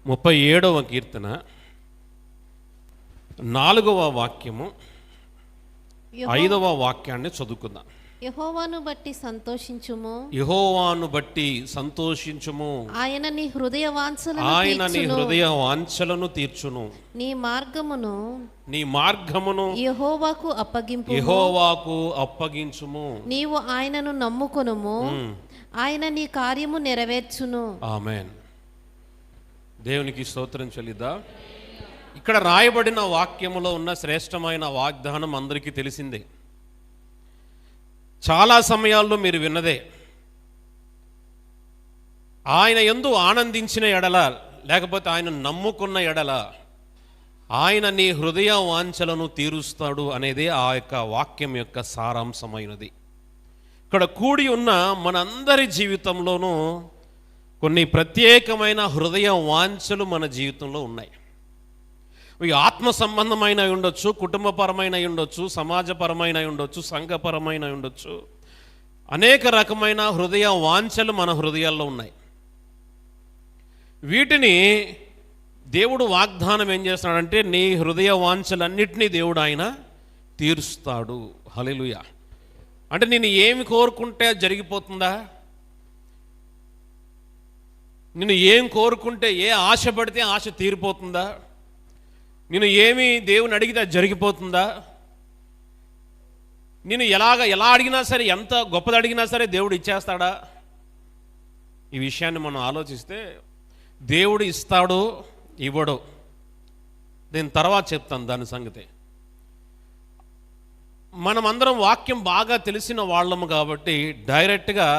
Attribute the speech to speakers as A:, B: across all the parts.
A: 37వ కీర్తన 4వ వాక్యము 5వ వాక్యాన్ని చదువుకుందాం.
B: యెహోవాను బట్టి సంతోషించుము,
A: యెహోవాను బట్టి సంతోషించుము,
B: ఆయన నీ హృదయ
A: వాంఛలను తీర్చును.
B: నీ మార్గమును
A: యెహోవాకు అప్పగించుము.
B: నీవు ఆయనను నమ్ముకొనుము, ఆయన నీ కార్యము నెరవేర్చును.
A: ఆమేన్. దేవునికి స్తోత్రం చెల్లిద్దాం. ఇక్కడ రాయబడిన వాక్యములో ఉన్న శ్రేష్టమైన వాగ్దానం అందరికీ తెలిసిందే, చాలా సమయాల్లో మీరు విన్నదే. ఆయన యందు ఆనందించిన ఎడల, లేకపోతే ఆయన నమ్ముకున్న ఎడల ఆయన నీ హృదయ వాంఛలను తీరుస్తాడు అనేదే ఆ యొక్క వాక్యం యొక్క సారాంశమైనది. ఇక్కడ కూడి ఉన్న మనందరి జీవితంలోనూ కొన్ని ప్రత్యేకమైన హృదయ వాంఛలు మన జీవితంలో ఉన్నాయి. ఇవి ఆత్మ సంబంధమైన ఉండొచ్చు, కుటుంబపరమైన ఉండొచ్చు, సమాజపరమైన ఉండొచ్చు, సంఘపరమైన ఉండొచ్చు. అనేక రకమైన హృదయ వాంఛలు మన హృదయాల్లో ఉన్నాయి. వీటిని దేవుడు వాగ్దానం ఏం చేస్తున్నాడంటే, నీ హృదయ వాంఛలన్నిటినీ దేవుడు ఆయన తీరుస్తాడు. హల్లెలూయా. అంటే నేను ఏమి కోరుకుంటే జరిగిపోతుందా? నేను ఏం కోరుకుంటే, ఏ ఆశ పడితే ఆశ తీరిపోతుందా? నేను ఏమి దేవుని అడిగితే జరిగిపోతుందా? నేను ఎలా అడిగినా సరే, ఎంత గొప్పది అడిగినా సరే దేవుడు ఇచ్చేస్తాడా? ఈ విషయాన్ని మనం ఆలోచిస్తే దేవుడు ఇస్తాడు, ఇవ్వడు. నేను తర్వాత చెప్తాను దాని సంగతి. మనమందరం వాక్యం బాగా తెలిసిన వాళ్ళము కాబట్టి డైరెక్ట్గా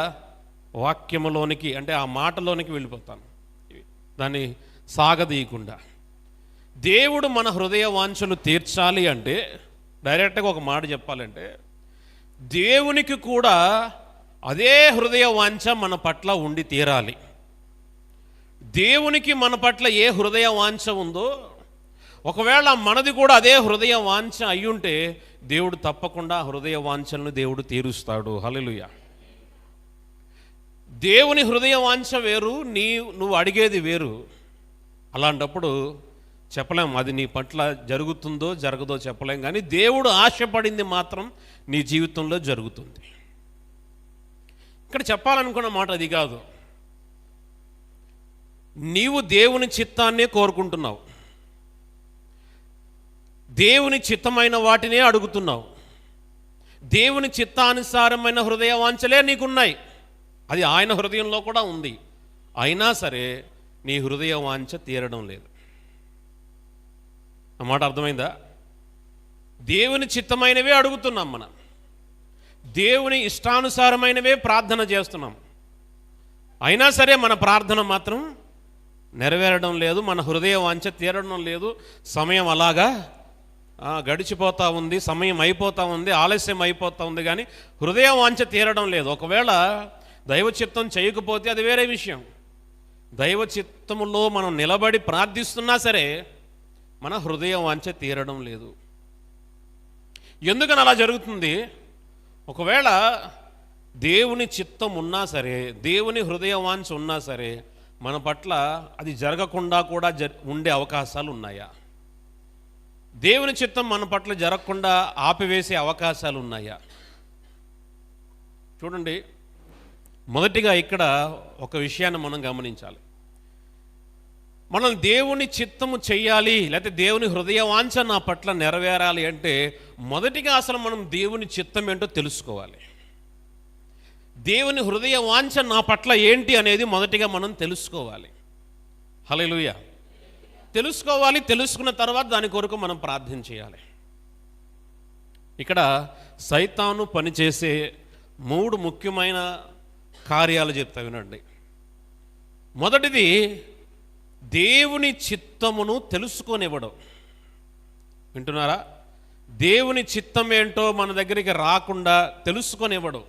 A: వాక్యములోనికి, అంటే ఆ మాటలోనికి వెళ్ళిపోతాను, దాన్ని సాగదీయకుండా. దేవుడు మన హృదయ వాంఛలు తీర్చాలి అంటే డైరెక్ట్గా ఒక మాట చెప్పాలంటే, దేవునికి కూడా అదే హృదయ వాంఛ మన పట్ల ఉండి తీరాలి. దేవునికి మన పట్ల ఏ హృదయ వాంఛ ఉందో, ఒకవేళ మనది కూడా అదే హృదయ వాంఛ అయ్యుంటే దేవుడు తప్పకుండా హృదయ వాంఛలను దేవుడు తీరుస్తాడు. హల్లెలూయా. దేవుని హృదయ వాంఛ వేరు, నువ్వు అడిగేది వేరు. అలాంటప్పుడు చెప్పలేం అది నీ పట్ల జరుగుతుందో జరగదో చెప్పలేం, కానీ దేవుడు ఆశపడింది మాత్రం నీ జీవితంలో జరుగుతుంది. ఇక్కడ చెప్పాలనుకున్న మాట అది కాదు. నీవు దేవుని చిత్తాన్నే కోరుకుంటున్నావు, దేవుని చిత్తమైన వాటినే అడుగుతున్నావు, దేవుని చిత్తానుసారమైన హృదయ వాంఛలే నీకున్నాయి. అది ఆయన హృదయంలో కూడా ఉంది. అయినా సరే నీ హృదయ వాంఛ తీరడం లేదు. ఆ మాట అర్థమైందా? దేవుని చిత్తమైనవే అడుగుతున్నాం, మనం దేవుని ఇష్టానుసారమైనవే ప్రార్థన చేస్తున్నాం. అయినా సరే మన ప్రార్థన మాత్రం నెరవేరడం లేదు, మన హృదయ వాంఛ తీరడం లేదు. సమయం అలాగా గడిచిపోతూ ఉంది, సమయం అయిపోతూ ఉంది, ఆలస్యం అయిపోతూ ఉంది, కానీ హృదయ వాంఛ తీరడం లేదు. ఒకవేళ దైవ చిత్తం చేయకపోతే అది వేరే విషయం. దైవ చిత్తములో మనం నిలబడి ప్రార్థిస్తున్నా సరే మన హృదయ వాంఛ తీరడం లేదు. ఎందుకని అలా జరుగుతుంది? ఒకవేళ దేవుని చిత్తం ఉన్నా సరే, దేవుని హృదయ వాంఛ ఉన్నా సరే, మన పట్ల అది జరగకుండా కూడా ఉండే అవకాశాలు ఉన్నాయా? దేవుని చిత్తం మన పట్ల జరగకుండా ఆపివేసే అవకాశాలు ఉన్నాయా? చూడండి, మొదటిగా ఇక్కడ ఒక విషయాన్ని మనం గమనించాలి. మనం దేవుని చిత్తము చెయ్యాలి, లేకపోతే దేవుని హృదయ వాంఛ నా పట్ల నెరవేరాలి అంటే మొదటిగా అసలు మనం దేవుని చిత్తం ఏంటో తెలుసుకోవాలి. దేవుని హృదయ వాంఛ నా పట్ల ఏంటి అనేది మొదటిగా మనం తెలుసుకోవాలి. హల్లెలూయా. తెలుసుకోవాలి. తెలుసుకున్న తర్వాత దాని కొరకు మనం ప్రార్థన చేయాలి. ఇక్కడ సైతాను పనిచేసే 3 ముఖ్యమైన కార్యాలు చెప్తా వినండి. మొదటిది, దేవుని చిత్తమును తెలుసుకొనివ్వడం. వింటున్నారా? దేవుని చిత్తం ఏంటో మన దగ్గరికి రాకుండా తెలుసుకొనివ్వడం.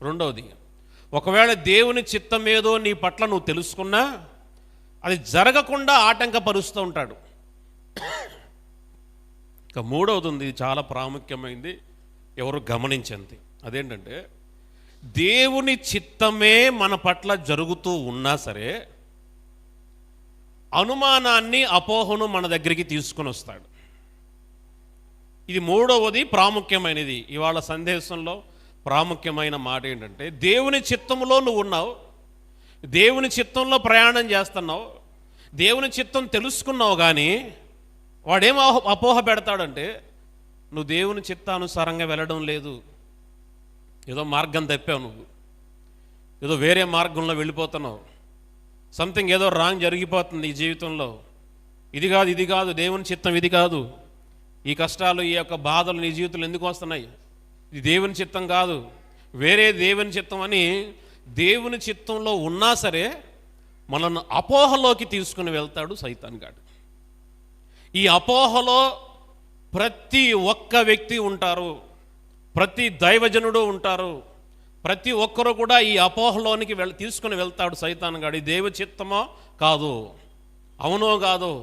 A: రెండవది, ఒకవేళ దేవుని చిత్తం ఏదో నీ పట్ల నువ్వు తెలుసుకున్నా అది జరగకుండా ఆటంకపరుస్తూ ఉంటాడు. ఇక మూడవది ఉంది, చాలా ప్రాముఖ్యమైనది, ఎవరు గమనించింది. అదేంటంటే, దేవుని చిత్తమే మన పట్ల జరుగుతూ ఉన్నా సరే అనుమానాన్ని, అపోహను మన దగ్గరికి తీసుకొని వస్తాడు. ఇది మూడవది, ప్రాముఖ్యమైనది. ఇవాళ సందేశంలో ప్రాముఖ్యమైన మాట ఏంటంటే, దేవుని చిత్తంలో నువ్వు ఉన్నావు, దేవుని చిత్తంలో ప్రయాణం చేస్తున్నావు, దేవుని చిత్తం తెలుసుకున్నావు, కానీ వాడేం అపోహ పెడతాడంటే, నువ్వు దేవుని చిత్తానుసారంగా వెళ్ళడం లేదు, ఏదో మార్గం తప్పావు, నువ్వు ఏదో వేరే మార్గంలో వెళ్ళిపోతున్నావు, సంథింగ్ ఏదో రాంగ్ జరిగిపోతుంది ఈ జీవితంలో, ఇది కాదు దేవుని చిత్తం, ఇది కాదు, ఈ కష్టాలు, ఈ యొక్క బాధలు నీ జీవితంలో ఎందుకు వస్తున్నాయి, ఇది దేవుని చిత్తం కాదు, వేరే దేవుని చిత్తం అని దేవుని చిత్తంలో ఉన్నా సరే మనల్ని అపోహలోకి తీసుకుని వెళ్తాడు సైతాన్ గాడు. ఈ అపోహలో ప్రతి ఒక్క వ్యక్తి ఉంటారు, ప్రతి దైవజనుడు ఉంటారు, ప్రతి ఒక్కరు కూడా ఈ అపోహలోనికి తీసుకుని వెళ్తాడు సైతాన్ గాడు. ఈ దేవ చిత్తమో కాదు, అవునో కాదు,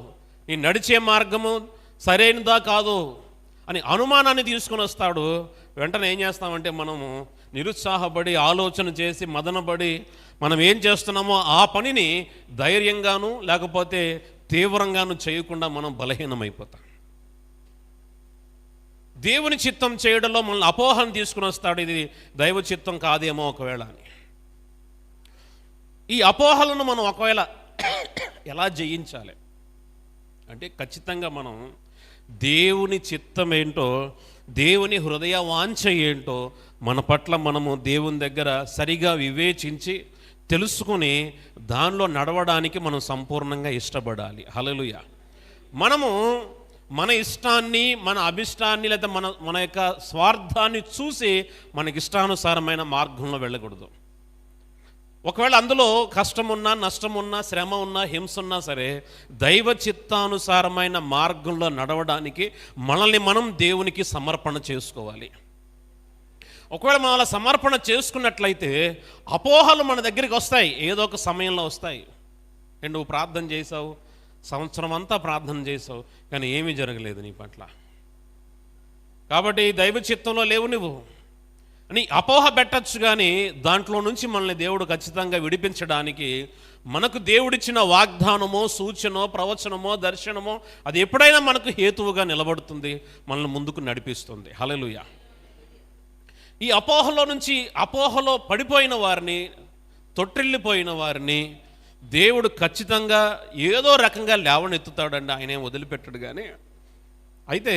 A: ఈ నడిచే మార్గము సరైనదా కాదు అని అనుమానాన్ని తీసుకుని వస్తాడు. వెంటనే ఏం చేస్తామంటే, మనము నిరుత్సాహపడి, ఆలోచన చేసి, మదనపడి మనం ఏం చేస్తున్నామో ఆ పనిని ధైర్యంగాను లేకపోతే తీవ్రంగాను చేయకుండా మనం బలహీనమైపోతాం. దేవుని చిత్తం చేయడంలో మనల్ని అపోహను తీసుకుని వస్తాడు, ఇది దైవ చిత్తం కాదేమో ఒకవేళ అని. ఈ అపోహలను మనం ఒకవేళ ఎలా జయించాలి అంటే, ఖచ్చితంగా మనం దేవుని చిత్తం ఏంటో, దేవుని హృదయ వాంఛ ఏంటో మన పట్ల మనము దేవుని దగ్గర సరిగా వివేచించి తెలుసుకుని దానిలో నడవడానికి మనం సంపూర్ణంగా ఇష్టపడాలి. హల్లెలూయా. మనము మన ఇష్టాన్ని, మన అభిష్టాన్ని, లేదా మన యొక్క స్వార్థాన్ని చూసి మనకి ఇష్టానుసారమైన మార్గంలో వెళ్ళకూడదు. ఒకవేళ అందులో కష్టమున్నా, నష్టమున్నా, శ్రమ ఉన్నా, హింస ఉన్నా సరే దైవ చిత్తానుసారమైన మార్గంలో నడవడానికి మనల్ని మనం దేవునికి సమర్పణ చేసుకోవాలి. ఒకవేళ మనం అలా సమర్పణ చేసుకున్నట్లయితే అపోహలు మన దగ్గరికి వస్తాయి, ఏదో ఒక సమయంలో వస్తాయి. నువ్వు ప్రార్థన చేసావు, సంవత్సరం అంతా ప్రార్థన చేసావు, కానీ ఏమీ జరగలేదు నీ పట్ల, కాబట్టి దైవ చిత్తంలో లేవు నువ్వు అని అపోహ పెట్టచ్చు. కానీ దాంట్లో నుంచి మనల్ని దేవుడు ఖచ్చితంగా విడిపించడానికి మనకు దేవుడిచ్చిన వాగ్దానమో, సూచనో, ప్రవచనమో, దర్శనమో అది ఎప్పుడైనా మనకు హేతువుగా నిలబడుతుంది, మనల్ని ముందుకు నడిపిస్తుంది. హల్లెలూయా. ఈ అపోహలో పడిపోయిన వారిని, తొట్టిల్లిపోయిన వారిని దేవుడు ఖచ్చితంగా ఏదో రకంగా లేవనెత్తుతాడండి, ఆయనేం వదిలిపెట్టడు. కానీ అయితే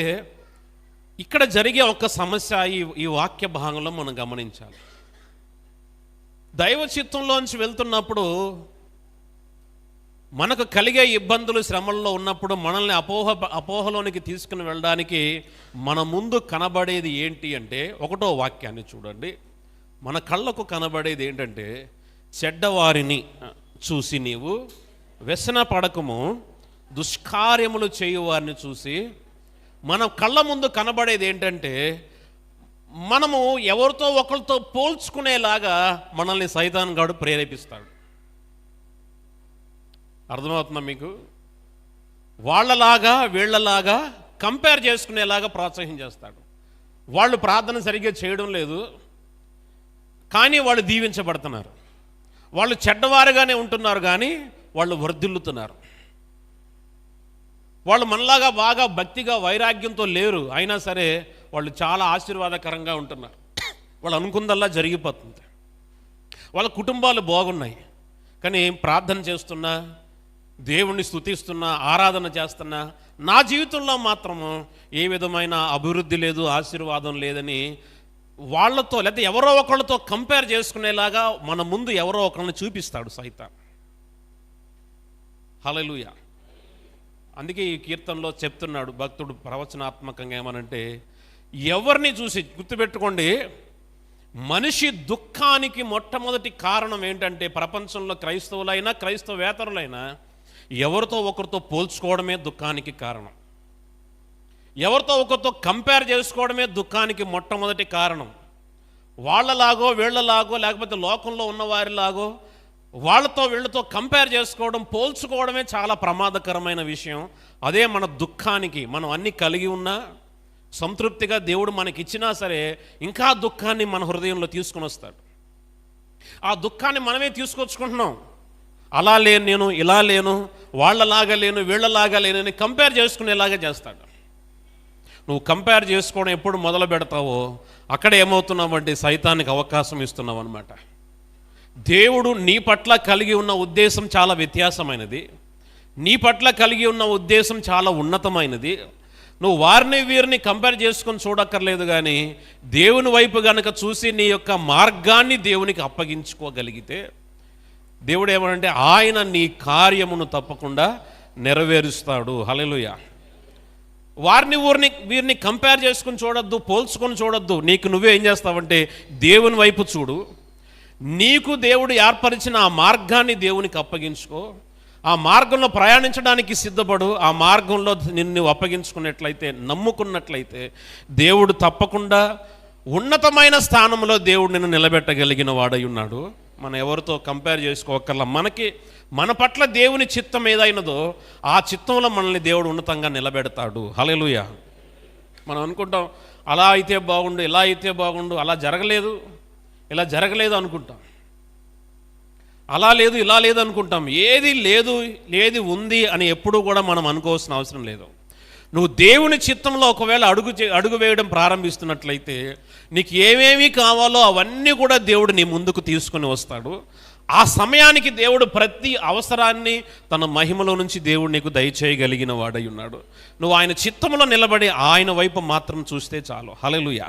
A: ఇక్కడ జరిగే ఒక సమస్య ఈ వాక్య భాగంలో మనం గమనించాలి. దైవ చిత్తంలోంచి వెళ్తున్నప్పుడు మనకు కలిగే ఇబ్బందులు, శ్రమల్లో ఉన్నప్పుడు మనల్ని అపోహలోనికి తీసుకుని వెళ్ళడానికి మన ముందు కనబడేది ఏంటి అంటే, ఒకటో వాక్యాన్ని చూడండి. మన కళ్ళకు కనబడేది ఏంటంటే, చెడ్డవారిని చూసి నీవు వ్యసన పడకము, దుష్కార్యములు చేయువారిని చూసి. మన కళ్ళ ముందు కనబడేది ఏంటంటే, మనము ఎవరితో ఒకరితో పోల్చుకునేలాగా మనల్ని సైతాన్ గాడు ప్రేరేపిస్తాడు. అర్థమవుతుందా మీకు? వాళ్ళలాగా వీళ్ళలాగా కంపేర్ చేసుకునేలాగా ప్రోత్సాహం చేస్తాడు. వాళ్ళు ప్రార్థన సరిగ్గా చేయడం లేదు, కానీ వాళ్ళు దీవించబడుతున్నారు. వాళ్ళు చెడ్డవారుగానే ఉంటున్నారు, కానీ వాళ్ళు వర్ధిల్లుతున్నారు. వాళ్ళు మనలాగా బాగా భక్తిగా, వైరాగ్యంతో లేరు, అయినా సరే వాళ్ళు చాలా ఆశీర్వాదకరంగా ఉంటున్నారు. వాళ్ళు అనుకుందల్లా జరిగిపోతుంది. వాళ్ళ కుటుంబాలు బాగున్నాయి, కానీ ప్రార్థన చేస్తున్నా, దేవుణ్ణి స్తుతిస్తున్నా, ఆరాధన చేస్తున్నా, నా జీవితంలో మాత్రము ఏ విధమైన అభివృద్ధి లేదు, ఆశీర్వాదం లేదని వాళ్ళతో లేకపోతే ఎవరో ఒకళ్ళతో కంపేర్ చేసుకునేలాగా మన ముందు ఎవరో ఒకరిని చూపిస్తాడు సైతాన్. హల్లెలూయా. అందుకే ఈ కీర్తనలో చెప్తున్నాడు భక్తుడు ప్రవచనాత్మకంగా ఏమనంటే, ఎవరిని చూసి, గుర్తుపెట్టుకోండి, మనిషి దుఃఖానికి మొట్టమొదటి కారణం ఏంటంటే, ప్రపంచంలో క్రైస్తవులైనా క్రైస్తవేతరులైనా ఎవరితో ఒకరితో పోల్చుకోవడమే దుఃఖానికి కారణం. ఎవరితో ఒకరితో కంపేర్ చేసుకోవడమే దుఃఖానికి మొట్టమొదటి కారణం. వాళ్ళలాగో వీళ్ళలాగో లేకపోతే లోకంలో ఉన్నవారిలాగో వాళ్ళతో వీళ్ళతో కంపేర్ చేసుకోవడం, పోల్చుకోవడమే చాలా ప్రమాదకరమైన విషయం. అదే మన దుఃఖానికి, మనం అన్నీ కలిగి ఉన్నా, సంతృప్తిగా దేవుడు మనకిచ్చినా సరే ఇంకా దుఃఖాన్ని మన హృదయంలో తీసుకుని వస్తాడు. ఆ దుఃఖాన్ని మనమే తీసుకొచ్చుకుంటున్నాం. అలా లేను నేను, ఇలా లేను, వాళ్ళలాగా లేను, వీళ్ళలాగా లేనని కంపేర్ చేసుకునేలాగా చేస్తాడు. నువ్వు కంపేర్ చేసుకోవడం ఎప్పుడు మొదలు పెడతావో అక్కడ ఏమవుతున్నావంటే సైతానికి అవకాశం ఇస్తున్నావు అనమాట. దేవుడు నీ పట్ల కలిగి ఉన్న ఉద్దేశం చాలా వ్యత్యాసమైనది. నీ పట్ల కలిగి ఉన్న ఉద్దేశం చాలా ఉన్నతమైనది. నువ్వు వారిని వీరిని కంపేర్ చేసుకొని చూడక్కర్లేదు, కానీ దేవుని వైపు గనక చూసి నీ యొక్క మార్గాన్ని దేవునికి అప్పగించుకోగలిగితే దేవుడు ఏమంటే ఆయన నీ కార్యమును తప్పకుండా నెరవేరుస్తాడు. హల్లెలూయా. వారిని వీరిని కంపేర్ చేసుకొని చూడొద్దు, పోల్చుకొని చూడొద్దు. నీకు నువ్వే ఏం చేస్తావంటే దేవుని వైపు చూడు. నీకు దేవుడు ఏర్పరిచిన ఆ మార్గాన్ని దేవునికి అప్పగించుకో. ఆ మార్గంలో ప్రయాణించడానికి సిద్ధపడు. ఆ మార్గంలో నిన్ను అప్పగించుకున్నట్లయితే, నమ్ముకున్నట్లయితే దేవుడు తప్పకుండా ఉన్నతమైన స్థానంలో దేవుడు నిన్ను నిలబెట్టగలిగిన వాడై ఉన్నాడు. మనం ఎవరితో కంపేర్ చేసుకోకర్లా. మన పట్ల దేవుని చిత్తం ఏదైనదో ఆ చిత్తంలో మనల్ని దేవుడు ఉన్నతంగా నిలబెడతాడు. హల్లెలూయా. మనం అనుకుంటాం అలా అయితే బాగుండు, ఇలా అయితే బాగుండు, అలా జరగలేదు, ఇలా జరగలేదు అనుకుంటాం, అలా లేదు ఇలా లేదు అనుకుంటాం. ఏది లేదు, ఏది ఉంది అని ఎప్పుడూ కూడా మనం అనుకోవాల్సిన అవసరం లేదు. నువ్వు దేవుని చిత్తంలో ఒకవేళ అడుగు వేయడం ప్రారంభిస్తున్నట్లయితే నీకు ఏమేమి కావాలో అవన్నీ కూడా దేవుడు నీ ముందుకు తీసుకొని వస్తాడు. ఆ సమయానికి దేవుడు ప్రతి అవసరాన్ని తన మహిమలో నుంచి దేవుడు నీకు దయచేయగలిగిన వాడై ఉన్నాడు. నువ్వు ఆయన చిత్తంలో నిలబడి ఆయన వైపు మాత్రం చూస్తే చాలు. హల్లెలూయా.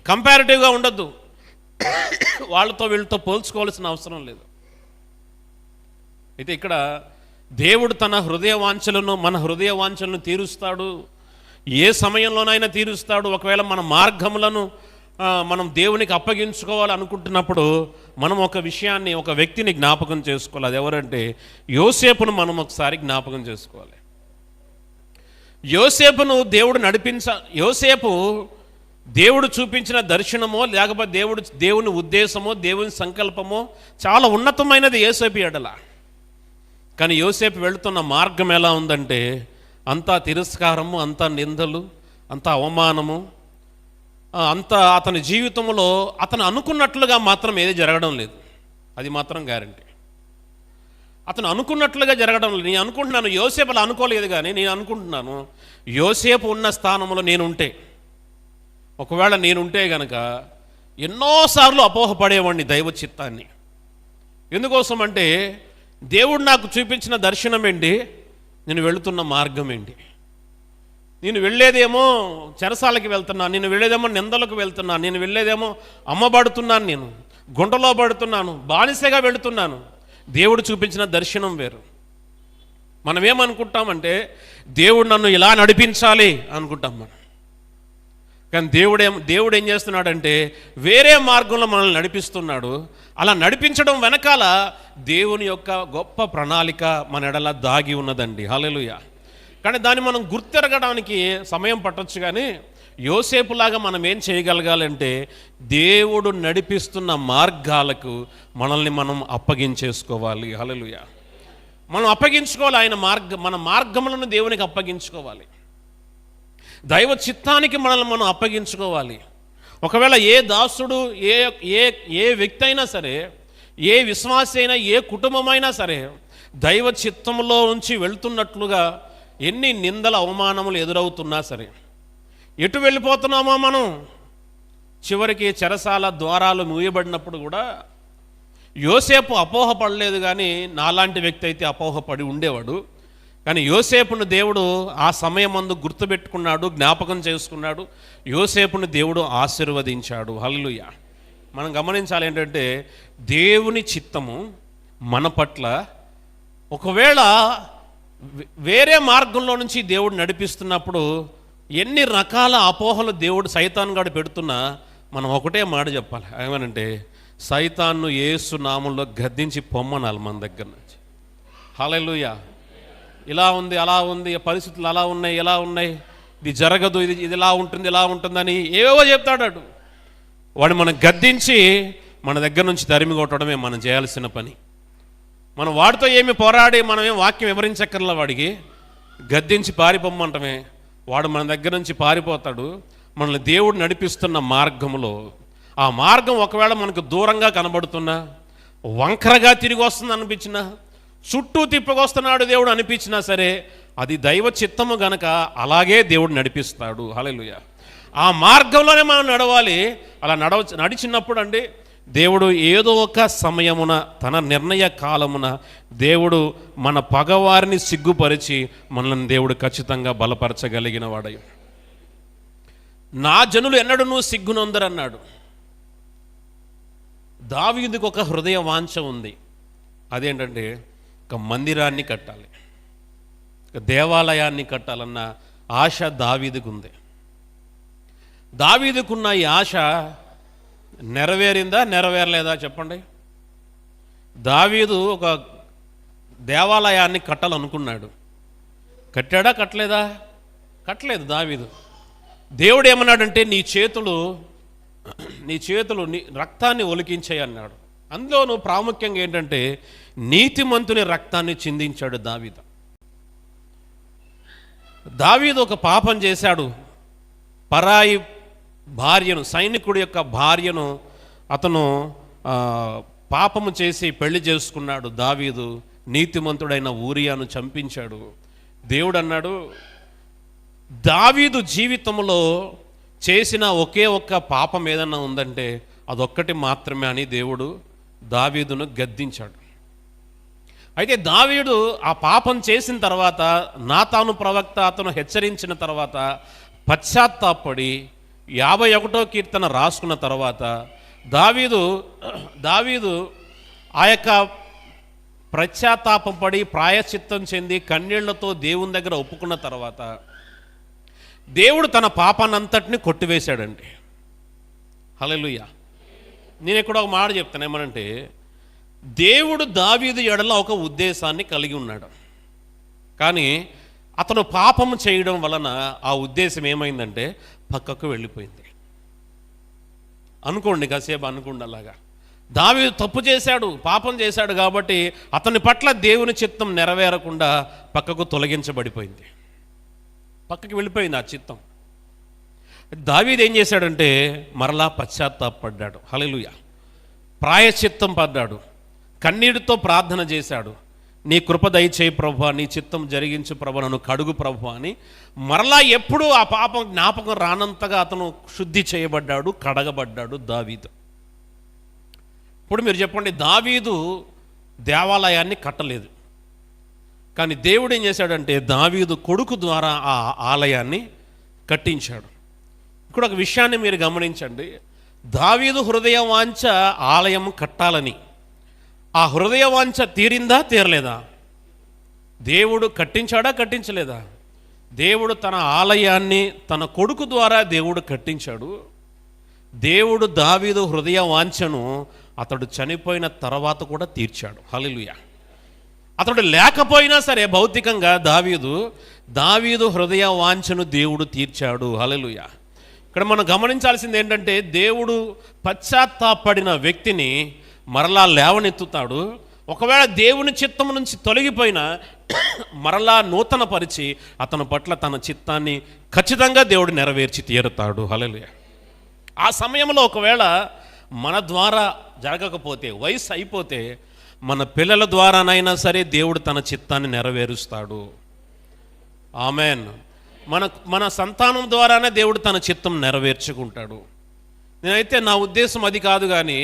A: కంపారిటివ్గా ఉండొద్దు. వాళ్ళతో వీళ్ళతో పోల్చుకోవాల్సిన అవసరం లేదు. అయితే ఇక్కడ దేవుడు తన మన హృదయ వాంఛలను తీరుస్తాడు. ఏ సమయంలోనైనా తీరుస్తాడు. ఒకవేళ మన మార్గములను మనం దేవునికి అప్పగించుకోవాలనుకుంటున్నప్పుడు మనం ఒక వ్యక్తిని జ్ఞాపకం చేసుకోవాలి. అది ఎవరంటే యోసేపును మనం ఒకసారి జ్ఞాపకం చేసుకోవాలి. యోసేపును యోసేపు దేవుడు చూపించిన దర్శనమో లేకపోతే దేవుని ఉద్దేశమో దేవుని సంకల్పమో చాలా ఉన్నతమైనది యోసేపు ఎడల. కానీ యోసేపు వెళుతున్న మార్గం ఎలా ఉందంటే అంతా తిరస్కారము, అంతా నిందలు, అంతా అవమానము, అంతా అతని జీవితంలో అతను అనుకున్నట్లుగా మాత్రం ఏది జరగడం లేదు. అది మాత్రం గ్యారంటీ. అతను అనుకున్నట్లుగా జరగడం లేదు. నేను అనుకుంటున్నాను యోసేపు అలా అనుకోలేదు, కానీ నేను అనుకుంటున్నాను యోసేపు ఉన్న స్థానంలో ఒకవేళ నేనుంటే గనక ఎన్నోసార్లు అపోహపడేవాడిని దైవ చిత్తాన్ని. ఎందుకోసం అంటే దేవుడు నాకు చూపించిన దర్శనం ఏంటి, నేను వెళుతున్న మార్గం ఏంటి. నేను వెళ్ళేదేమో చెరసాలకి వెళ్తున్నాను, నేను వెళ్ళేదేమో నిందలకు వెళ్తున్నాను, నేను వెళ్ళేదేమో అమ్మబడుతున్నాను, నేను గుంటలో పడుతున్నాను, బానిసగా వెళుతున్నాను. దేవుడు చూపించిన దర్శనం వేరు. మనం ఏమనుకుంటామంటే దేవుడు నన్ను ఇలా నడిపించాలి అనుకుంటాం మనం. కానీ దేవుడు ఏం చేస్తున్నాడంటే వేరే మార్గంలో మనల్ని నడిపిస్తున్నాడు. అలా నడిపించడం వెనకాల దేవుని యొక్క గొప్ప ప్రణాళిక మన ఎడల దాగి ఉన్నదండి. హల్లెలూయా. కానీ దాన్ని మనం గుర్తెరగడానికి సమయం పట్టొచ్చు. కానీ యోసేపులాగా మనం ఏం చేయగలగాలంటే దేవుడు నడిపిస్తున్న మార్గాలకు మనల్ని మనం అప్పగించేసుకోవాలి. హల్లెలూయా. మనం అప్పగించుకోవాలి. మన మార్గములను దేవునికి అప్పగించుకోవాలి. దైవ చిత్తానికి మనల్ని మనం అప్పగించుకోవాలి. ఒకవేళ ఏ దాసుడు, ఏ వ్యక్తి అయినా సరే, ఏ విశ్వాసి అయినా, ఏ కుటుంబమైనా సరే దైవ చిత్తంలో నుంచి వెళ్తున్నట్లుగా ఎన్ని నిందల అవమానములు ఎదురవుతున్నా సరే, ఎటు వెళ్ళిపోతున్నామో మనం చివరికి చెరసాల ద్వారాలు మూయబడినప్పుడు కూడా యోసేపు అపోహపడలేదు, కానీ నాలాంటి వ్యక్తి అయితే అపోహపడి ఉండేవాడు. కానీ యోసేపును దేవుడు ఆ సమయమందు గుర్తుపెట్టుకున్నాడు, జ్ఞాపకం చేసుకున్నాడు. యోసేపును దేవుడు ఆశీర్వదించాడు. హల్లెలూయా. మనం గమనించాలి ఏంటంటే దేవుని చిత్తము మన పట్ల ఒకవేళ వేరే మార్గంలో నుంచి దేవుడు నడిపిస్తున్నప్పుడు ఎన్ని రకాల అపోహలు దేవుడు సైతాన్గాడు పెడుతున్నా మనం ఒకటే మాట చెప్పాలి. ఏమనంటే సైతాన్ను యేసు నామంలో గద్దించి పొమ్మనాలి మన దగ్గర నుంచి. హల్లెలూయా. ఇలా ఉంది, అలా ఉంది, పరిస్థితులు అలా ఉన్నాయి, ఎలా ఉన్నాయి, ఇది జరగదు, ఇది ఇలా ఉంటుంది, ఇలా ఉంటుందని ఏవేవో చెప్తాడు. వాడు మనం గద్దించి మన దగ్గర నుంచి తరిమి కొట్టడమే మనం చేయాల్సిన పని. మనం వాడితో ఏమి పోరాడి మనమేం వాక్యం వివరించక్కర్లా. వాడికి గద్దించి పారిపోమ్మంటమే. వాడు మన దగ్గర నుంచి పారిపోతాడు. మనల్ని దేవుడు నడిపిస్తున్న మార్గంలో ఆ మార్గం ఒకవేళ మనకు దూరంగా కనబడుతున్నా, వంకరగా తిరిగి వస్తుంది అనిపించినా, చుట్టూ తిప్పుకొస్తున్నాడు దేవుడు అనిపించినా సరే అది దైవ చిత్తము గనక అలాగే దేవుడు నడిపిస్తాడు. హల్లెలూయా. ఆ మార్గంలోనే మనం నడవాలి. అలా నడిచినప్పుడు అండి దేవుడు ఏదో ఒక సమయమున తన నిర్ణయ కాలమున దేవుడు మన పగవారిని సిగ్గుపరిచి మనల్ని దేవుడు ఖచ్చితంగా బలపరచగలిగిన వాడై, నా జనులు ఎన్నడూ సిగ్గునొందరన్నాడు. దావీదుకు ఒక హృదయ వాంఛ ఉంది. అదేంటంటే ఒక మందిరాన్ని కట్టాలి, ఒక దేవాలయాన్ని కట్టాలన్న ఆశ దావీదుకు ఉంది. దావీదుకున్న ఈ ఆశ నెరవేరిందా నెరవేరలేదా చెప్పండి? దావీదు ఒక దేవాలయాన్ని కట్టాలనుకున్నాడు. కట్టాడా కట్టలేదా? కట్టలేదు దావీదు. దేవుడు ఏమన్నాడంటే నీ చేతులు నీ రక్తాన్ని ఒలికించాయి అన్నాడు. అందులోనూ ప్రాముఖ్యంగా ఏంటంటే నీతిమంతుని రక్తాన్ని చిందించాడు దావీదు. దావీదు ఒక పాపం చేశాడు. పరాయి భార్యను, సైనికుడి యొక్క భార్యను అతను పాపము చేసి పెళ్లి చేసుకున్నాడు. దావీదు నీతిమంతుడైన ఊరియాను చంపించాడు. దేవుడు అన్నాడు దావీదు జీవితంలో చేసిన ఒకే ఒక్క పాపం ఏదన్నా ఉందంటే అదొక్కటి మాత్రమే అని దేవుడు దావీదును గద్దించాడు. అయితే దావీదు ఆ పాపం చేసిన తర్వాత నాతాను ప్రవక్త అతను హెచ్చరించిన తర్వాత పశ్చాత్తాపడి 51వ కీర్తన రాసుకున్న తర్వాత దావీదు ఆ యొక్క పశ్చాత్తాపం పడి ప్రాయశ్చిత్తం చెంది కన్నీళ్లతో దేవుని దగ్గర ఒప్పుకున్న తర్వాత దేవుడు తన పాపాన్నంతటిని కొట్టివేశాడండి. హల్లెలూయా. నేను ఇక్కడ ఒక మాట చెప్తాను, ఏమనంటే దేవుడు దావీదు ఎడల ఒక ఉద్దేశాన్ని కలిగి ఉన్నాడు. కానీ అతను పాపము చేయడం వలన ఆ ఉద్దేశం ఏమైందంటే పక్కకు వెళ్ళిపోయింది. అనుకోండి, కాసేపు అనుకోండి. అలాగా దావీదు తప్పు చేశాడు, పాపం చేశాడు కాబట్టి అతని పట్ల దేవుని చిత్తం నెరవేరకుండా పక్కకు తొలగించబడిపోయింది, పక్కకి వెళ్ళిపోయింది ఆ చిత్తం. దావీదు ఏం చేశాడంటే మరలా పశ్చాత్తాపడ్డాడు. హల్లెలూయా. ప్రాయశ్చిత్తం పడ్డాడు, కన్నీటితో ప్రార్థన చేశాడు. నీ కృప దయచేయి ప్రభువా, నీ చిత్తం జరిగించు ప్రభువా, నన్ను కడుగు ప్రభువా అని మరలా ఎప్పుడూ ఆ పాపం జ్ఞాపకం రానంతగా అతను శుద్ధి చేయబడ్డాడు, కడగబడ్డాడు దావీదు. ఇప్పుడు మీరు చెప్పండి, దావీదు దేవాలయాన్ని కట్టలేదు, కానీ దేవుడు ఏం చేశాడంటే దావీదు కొడుకు ద్వారా ఆ ఆలయాన్ని కట్టించాడు. ఇక్కడ ఒక విషయాన్ని మీరు గమనించండి. దావీదు హృదయ వాంఛ ఆలయం కట్టాలని. ఆ హృదయ వాంఛ తీరిందా తీరలేదా? దేవుడు కట్టించాడా కట్టించలేదా? దేవుడు తన ఆలయాన్ని తన కొడుకు ద్వారా దేవుడు కట్టించాడు. దేవుడు దావీదు హృదయ వాంఛను అతడు చనిపోయిన తర్వాత కూడా తీర్చాడు. హల్లెలూయా. అతడు లేకపోయినా సరే భౌతికంగా దావీదు హృదయ వాంఛను దేవుడు తీర్చాడు. హల్లెలూయా. ఇక్కడ మనం గమనించాల్సింది ఏంటంటే దేవుడు పశ్చాత్తాపడిన వ్యక్తిని మరలా లేవనెత్తుతాడు. ఒకవేళ దేవుని చిత్తం నుంచి తొలగిపోయినా మరలా నూతన పరిచి అతని పట్ల తన చిత్తాన్ని ఖచ్చితంగా దేవుడు నెరవేర్చి తీరుతాడు. హల్లెలూయా. ఆ సమయంలో ఒకవేళ మన ద్వారా జరగకపోతే, వయసు అయిపోతే, మన పిల్లల ద్వారానైనా సరే దేవుడు తన చిత్తాన్ని నెరవేరుస్తాడు. ఆమెన్. మన సంతానం ద్వారానే దేవుడు తన చిత్తం నెరవేర్చుకుంటాడు. నేనైతే నా ఉద్దేశం అది కాదు, కానీ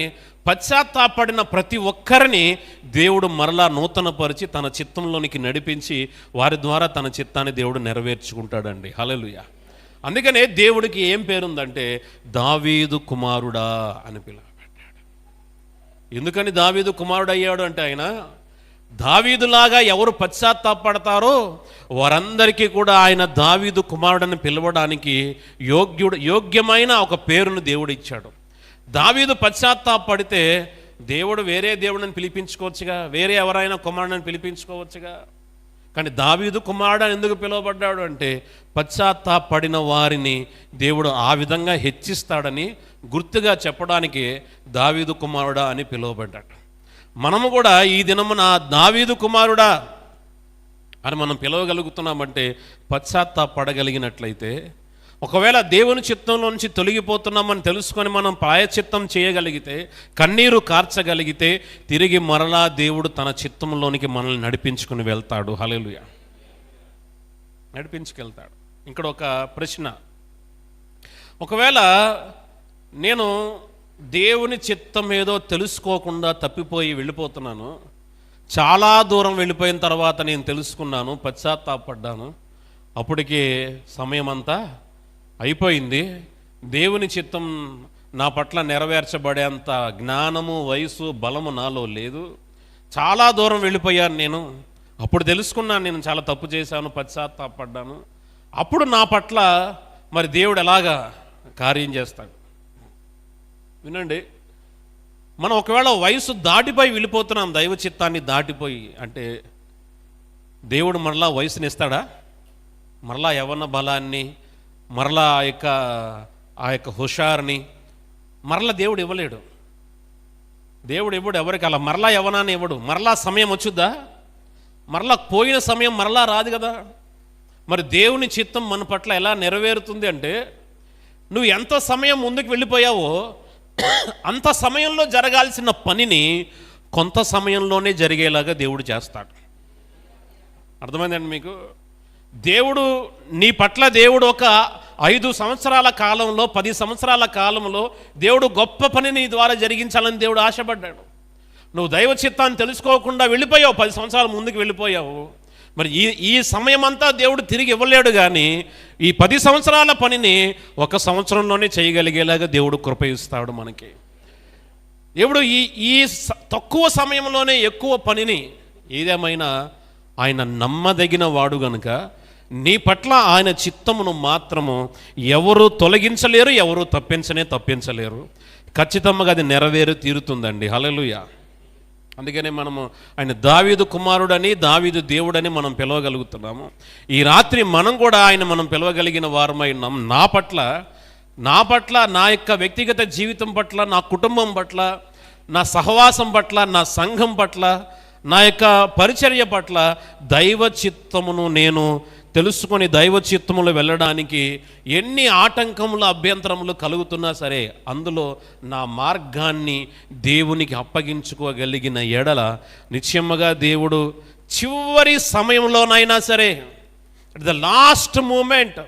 A: పశ్చాత్తాపడిన ప్రతి ఒక్కరిని దేవుడు మరలా నూతనపరిచి తన చిత్తంలోనికి నడిపించి వారి ద్వారా తన చిత్తాన్ని దేవుడు నెరవేర్చుకుంటాడండి. హల్లెలూయా. అందుకనే దేవుడికి ఏం పేరుందంటే దావీదు కుమారుడా అని పిలువబడ్డాడు. ఎందుకని దావీదు కుమారుడు అయ్యాడు అంటే ఆయన దావీదులాగా ఎవరు పశ్చాత్తాపడతారో వారందరికీ కూడా ఆయన దావీదు కుమారుడని పిలవడానికి యోగ్యమైన ఒక పేరును దేవుడు ఇచ్చాడు. దావీదు పశ్చాత్తాపడితే దేవుడు వేరే దేవుడిని పిలిపించుకోవచ్చుగా, వేరే ఎవరైనా కుమారుడని పిలిపించుకోవచ్చుగా. కానీ దావీదు కుమారుడు అని ఎందుకు పిలువబడ్డాడు అంటే పశ్చాత్తాపడిన వారిని దేవుడు ఆ విధంగా హెచ్చిస్తాడని గుర్తుగా చెప్పడానికి దావీదు కుమారుడా అని పిలువబడ్డాడు. మనము కూడా ఈ దినమున దావీదు కుమారుడా అని మనం పిలవగలుగుతున్నామంటే పశ్చాత్తాపడగలిగినట్లయితే ఒకవేళ దేవుని చిత్తంలో నుంచి తొలగిపోతున్నామని తెలుసుకొని మనం ప్రాయశ్చిత్తం చేయగలిగితే, కన్నీరు కార్చగలిగితే, తిరిగి మరలా దేవుడు తన చిత్తంలోనికి మనల్ని నడిపించుకుని వెళ్తాడు. హల్లెలూయా, నడిపించుకెళ్తాడు. ఇక్కడ ఒక ప్రశ్న, ఒకవేళ నేను దేవుని చిత్తం ఏదో తెలుసుకోకుండా తప్పిపోయి వెళ్ళిపోతున్నాను, చాలా దూరం వెళ్ళిపోయిన తర్వాత నేను తెలుసుకున్నాను, పశ్చాత్తాపడ్డాను, అప్పటికి సమయం అంతా అయిపోయింది, దేవుని చిత్తం నా పట్ల నెరవేర్చబడేంత జ్ఞానము, వయసు, బలము నాలో లేదు, చాలా దూరం వెళ్ళిపోయాను నేను, అప్పుడు తెలుసుకున్నాను నేను చాలా తప్పు చేశాను, పశ్చాత్తాపడ్డాను, అప్పుడు నా పట్ల మరి దేవుడు ఎలాగా కార్యం చేస్తాడు? వినండి, మనం ఒకవేళ వయసు దాటిపోయి వెళ్ళిపోతున్నాం, దైవ చిత్తాన్ని దాటిపోయి, అంటే దేవుడు మరలా వయసుని ఇస్తాడా? మరలా యవ్వన బలాన్ని, మరలా ఆ యొక్క హుషారుని మరలా దేవుడు ఇవ్వలేడు. దేవుడు ఇవ్వడు ఎవరికి అలా, మరలా యవ్వనాన్ని ఇవ్వడు. మరలా సమయం వచ్చుద్దా? మరలా పోయిన సమయం మరలా రాదు కదా. మరి దేవుని చిత్తం మన పట్ల ఎలా నెరవేరుతుంది అంటే, నువ్వు ఎంత సమయం ముందుకు వెళ్ళిపోయావో అంత సమయంలో జరగాల్సిన పనిని కొంత సమయంలోనే జరిగేలాగా దేవుడు చేస్తాడు. అర్థమైందండి మీకు? దేవుడు నీ పట్ల దేవుడు ఒక 5 సంవత్సరాల కాలంలో, 10 సంవత్సరాల కాలంలో దేవుడు గొప్ప పని నీ ద్వారా జరిగించాలని దేవుడు ఆశపడ్డాడు. నువ్వు దైవ చిత్తాన్ని తెలుసుకోకుండా వెళ్ళిపోయావు, 10 సంవత్సరాల ముందుకు వెళ్ళిపోయావు. మరి ఈ సమయం అంతా దేవుడు తిరిగి ఇవ్వలేడు, కానీ ఈ 10 సంవత్సరాల పనిని 1 సంవత్సరంలోనే చేయగలిగేలాగా దేవుడు కృప ఇస్తాడు మనకి. దేవుడు ఈ తక్కువ సమయంలోనే ఎక్కువ పనిని, ఏదేమైనా ఆయన నమ్మదగిన వాడు గనుక నీ పట్ల ఆయన చిత్తమును మాత్రము ఎవరు తొలగించలేరు, ఎవరు తప్పించలేరు. ఖచ్చితంగా అది నెరవేరు తీరుతుందండి. హల్లెలూయా. అందుకనే మనము ఆయన దావీదు కుమారుడని, దావీదు దేవుడని మనం పిలవగలుగుతున్నాము. ఈ రాత్రి మనం కూడా మనం పిలవగలిగిన వారమై ఉన్నాం. నా పట్ల నా యొక్క వ్యక్తిగత జీవితం పట్ల, నా కుటుంబం పట్ల, నా సహవాసం పట్ల, నా సంఘం పట్ల, నా యొక్క పరిచర్య పట్ల దైవ చిత్తమును నేను తెలుసుకొని దైవ చిత్తములు వెళ్ళడానికి ఎన్ని ఆటంకములు, అభ్యంతరములు కలుగుతున్నా సరే, అందులో నా మార్గాన్ని దేవునికి అప్పగించుకోగలిగిన ఎడల నిశ్చయముగా దేవుడు చివరి సమయంలోనైనా సరే, అట్ ద లాస్ట్ మూమెంట్,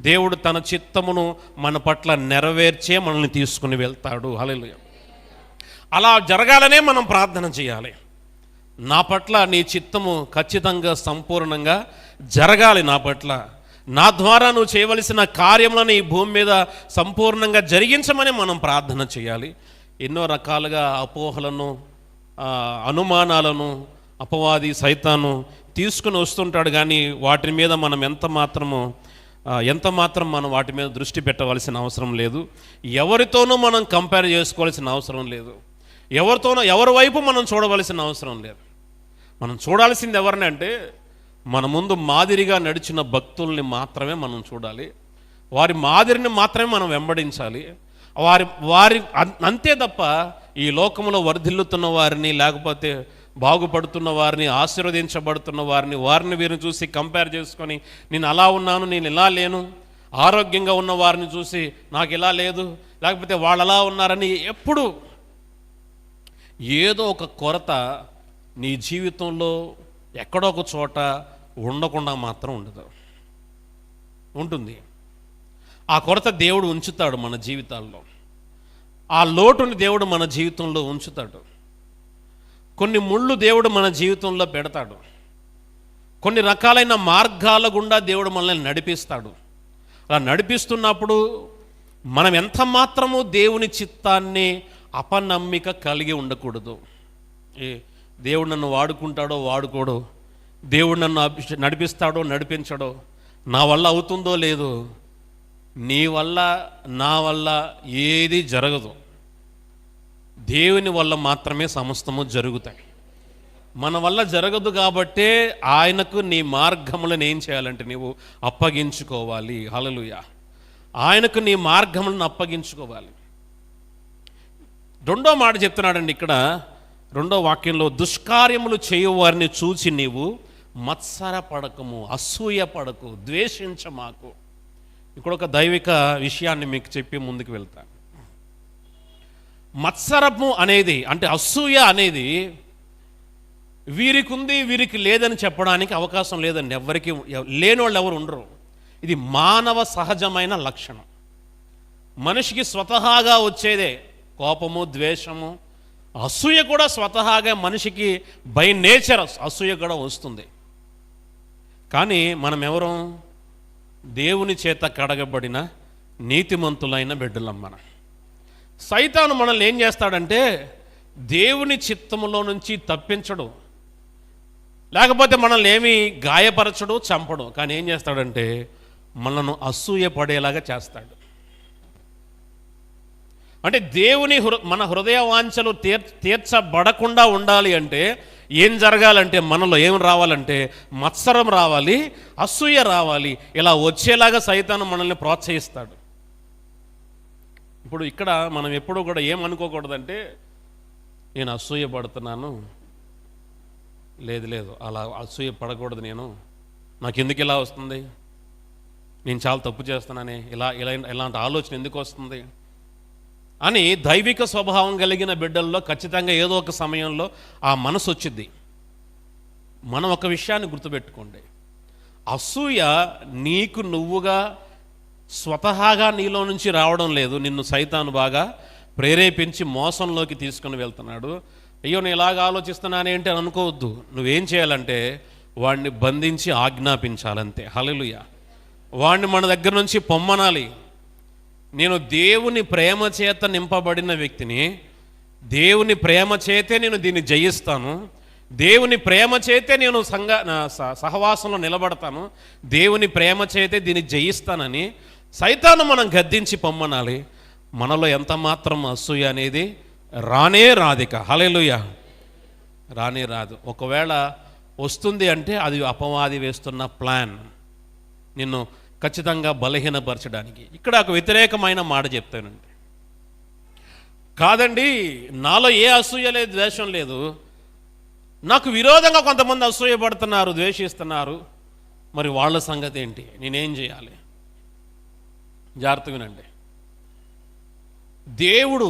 A: దేవుడు తన చిత్తమును మన పట్ల నెరవేర్చే మనల్ని తీసుకుని వెళ్తాడు. హల్లెలూయా. అలా జరగాలనే మనం ప్రార్థన చేయాలి. నా పట్ల నీ చిత్తము ఖచ్చితంగా సంపూర్ణంగా జరగాలి. నా పట్ల, నా ద్వారా నువ్వు చేయవలసిన కార్యములను ఈ భూమి మీద సంపూర్ణంగా జరిగించమని మనం ప్రార్థన చేయాలి. ఎన్నో రకాలుగా అపోహలను, అనుమానాలను అపవాది, సైతాను తీసుకుని వస్తుంటాడు, కానీ వాటి మీద మనం ఎంత మాత్రం మనం వాటి మీద దృష్టి పెట్టవలసిన అవసరం లేదు. ఎవరితోనూ మనం కంపేర్ చేసుకోవాల్సిన అవసరం లేదు. ఎవరి వైపు మనం చూడవలసిన అవసరం లేదు. మనం చూడాల్సింది ఎవరిని అంటే, మన ముందు మాదిరిగా నడిచిన భక్తుల్ని మాత్రమే మనం చూడాలి. వారి మాదిరిని మాత్రమే మనం వెంబడించాలి. వారి అంతే తప్ప ఈ లోకంలో వర్ధిల్లుతున్న వారిని, లేకపోతే బాగుపడుతున్న వారిని, ఆశీర్వదించబడుతున్న వారిని వీరిని చూసి కంపేర్ చేసుకొని నేను అలా ఉన్నాను, నేను ఇలా లేను, ఆరోగ్యంగా ఉన్న వారిని చూసి నాకు ఇలా లేదు, లేకపోతే వాళ్ళు అలా ఉన్నారని ఎప్పుడు ఏదో ఒక కొరత నీ జీవితంలో ఎక్కడో ఒక చోట ఉండకుండా మాత్రం ఉంటుంది. ఆ కొరత దేవుడు ఉంచుతాడు మన జీవితాల్లో. ఆ లోటుని దేవుడు మన జీవితంలో ఉంచుతాడు. కొన్ని ముళ్ళు దేవుడు మన జీవితంలో పెడతాడు. కొన్ని రకాలైన మార్గాల గుండా దేవుడు మనల్ని నడిపిస్తాడు. అలా నడిపిస్తున్నప్పుడు మనం ఎంత మాత్రము దేవుని చిత్తాన్ని అపనమ్మిక కలిగి ఉండకూడదు. దేవుడు నన్ను వాడుకుంటాడో వాడుకోడో, దేవుడు నన్ను నడిపిస్తాడో నడిపించడో, నా వల్ల అవుతుందో లేదో, నీ వల్ల నా వల్ల ఏది జరగదు. దేవుని వల్ల మాత్రమే సమస్తము జరుగుతాయి. మన వల్ల జరగదు కాబట్టే ఆయనకు నీ మార్గములను ఏం చేయాలంటే నీవు అప్పగించుకోవాలి. హల్లెలూయా. ఆయనకు నీ మార్గములను అప్పగించుకోవాలి. రెండో మాట చెప్తున్నాడండి ఇక్కడ, రెండో వాక్యంలో, దుష్కార్యములు చేయువారిని చూచి నీవు మత్సర పడకము, అసూయ పడకు, ద్వేషించమాకు. ఇక్కడ ఒక దైవిక విషయాన్ని మీకు చెప్పి ముందుకు వెళ్తాను. మత్సరము అనేది, అంటే అసూయ అనేది వీరికి ఉంది వీరికి లేదని చెప్పడానికి అవకాశం లేదండి. ఎవరికి లేని వాళ్ళు ఎవరు ఉండరు. ఇది మానవ సహజమైన లక్షణం. మనిషికి స్వతహాగా వచ్చేదే కోపము, ద్వేషము. అసూయ కూడా స్వతహాగా మనిషికి బై నేచర్ అసూయ కూడా వస్తుంది. కానీ మనం ఎవరు? దేవుని చేత కడగబడిన నీతిమంతులైన బిడ్డలం. మనం సైతాను మనల్ని ఏం చేస్తాడంటే దేవుని చిత్తములో నుంచి తప్పించడు, లేకపోతే మనల్ని ఏమీ గాయపరచడు, చంపడు. కానీ ఏం చేస్తాడంటే మనను అసూయ పడేలాగా చేస్తాడు. అంటే దేవుని మన హృదయ వాంఛలు తీర్చబడకుండా ఉండాలి అంటే ఏం జరగాలంటే మనలో ఏం రావాలంటే మత్సరం రావాలి, అసూయ రావాలి. ఇలా వచ్చేలాగా సైతాను మనల్ని ప్రోత్సహిస్తాడు. ఇప్పుడు ఇక్కడ మనం ఎప్పుడూ కూడా ఏమనుకోకూడదంటే నేను అసూయ పడుతున్నాను, లేదు అలా అసూయ పడకూడదు, నాకు ఎందుకు ఇలా వస్తుంది, నేను చాలా తప్పు చేస్తున్నానే, ఇలాంటి ఆలోచన ఎందుకు వస్తుంది అని దైవిక స్వభావం కలిగిన బిడ్డల్లో ఖచ్చితంగా ఏదో ఒక సమయంలో ఆ మనసు వచ్చింది. మనం ఒక విషయాన్ని గుర్తుపెట్టుకోండి, అసూయ నీకు నువ్వుగా స్వతహాగా నీలో నుంచి రావడం లేదు. నిన్ను సైతాను బాగా ప్రేరేపించి మోసంలోకి తీసుకుని వెళ్తున్నాడు. అయ్యో నేను ఇలాగ ఆలోచిస్తున్నానేంటి అని అనుకోవద్దు. నువ్వేం చేయాలంటే వాడిని బంధించి ఆజ్ఞాపించాలంతే. హల్లెలూయా. వాడిని మన దగ్గర నుంచి పొమ్మనాలి. నేను దేవుని ప్రేమ చేత నింపబడిన వ్యక్తిని, దేవుని ప్రేమ చేతే నేను దీన్ని జయిస్తాను, దేవుని ప్రేమ చేతే నేను సహవాసంలో నిలబడతాను, దేవుని ప్రేమ చేతే దీన్ని జయిస్తానని సైతాను మనం గద్దించి పొమ్మనాలి. మనలో ఎంత మాత్రం అసూయ అనేది రానే రాదిక. హల్లెలూయా. రానే రాదు. ఒకవేళ వస్తుంది అంటే అది అపవాది వేస్తున్న ప్లాన్, నిన్ను ఖచ్చితంగా బలహీనపరచడానికి. ఇక్కడ ఒక వ్యతిరేకమైన మాట చెప్తానండి. కాదండి నాలో ఏ అసూయ లేదు, ద్వేషం లేదు, నాకు విరోధంగా కొంతమంది అసూయ పడుతున్నారు, ద్వేషిస్తున్నారు, మరి వాళ్ళ సంగతి ఏంటి, నేనేం చేయాలి? జాగ్రత్త వినండి. దేవుడు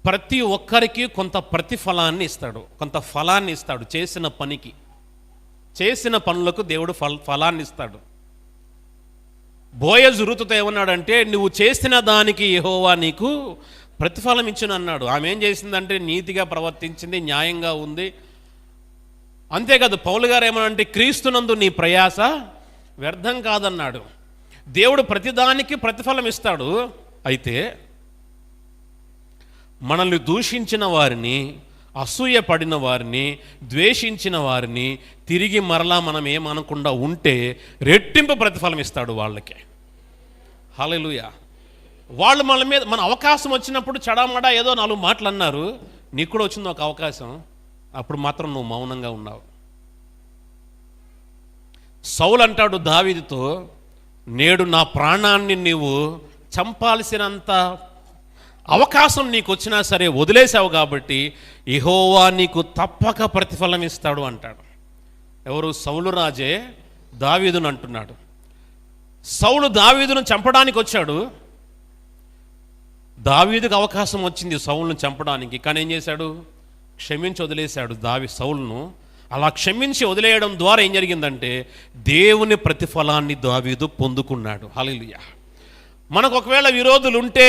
A: ప్రతి ఒక్కరికి కొంత ప్రతిఫలాన్ని ఇస్తాడు, కొంత ఫలాన్ని ఇస్తాడు. చేసిన పనికి, చేసిన పనులకు దేవుడు ఫలాన్ని ఇస్తాడు. బోయజు రూతుతో ఏమన్నాడంటే నువ్వు చేసిన దానికి యెహోవా నీకు ప్రతిఫలం ఇచ్చును అన్నాడు. ఆమె ఏం చేసిందంటే నీతిగా ప్రవర్తించింది, న్యాయంగా ఉంది. అంతేకాదు పౌలు గారు ఏమనంటే క్రీస్తునందు నీ ప్రయాస వ్యర్థం కాదన్నాడు. దేవుడు ప్రతిదానికి ప్రతిఫలం ఇస్తాడు. అయితే మనల్ని దూషించిన వారిని, అసూయ పడిన వారిని, ద్వేషించిన వారిని తిరిగి మరలా మనం ఏమనకుండా ఉంటే రెట్టింపు ప్రతిఫలం ఇస్తాడు వాళ్ళకి. హల్లెలూయా. వాళ్ళు మన మీద మన అవకాశం వచ్చినప్పుడు చడామడా ఏదో 4 మాటలు అన్నారు, నీకు కూడా వచ్చింది ఒక అవకాశం, అప్పుడు మాత్రం నువ్వు మౌనంగా ఉన్నావు. సౌలు అంటాడు దావీదుతో, నేడు నా ప్రాణాన్ని నీవు చంపాల్సినంత అవకాశం నీకు వచ్చినా సరే వదిలేసావు కాబట్టి యెహోవా నీకు తప్పక ప్రతిఫలం ఇస్తాడు అంటాడు. ఎవరు? సౌలు రాజే దావీదును అంటున్నాడు. సౌలు దావీదును చంపడానికి వచ్చాడు. దావీదుకు అవకాశం వచ్చింది సౌలును చంపడానికి, కానీ ఏం చేశాడు? క్షమించి వదిలేశాడు సౌలును. అలా క్షమించి వదిలేయడం ద్వారా ఏం జరిగిందంటే దేవుని ప్రతిఫలాన్ని దావీదు పొందుకున్నాడు. హల్లెలూయా. మనకు ఒకవేళ విరోధులు ఉంటే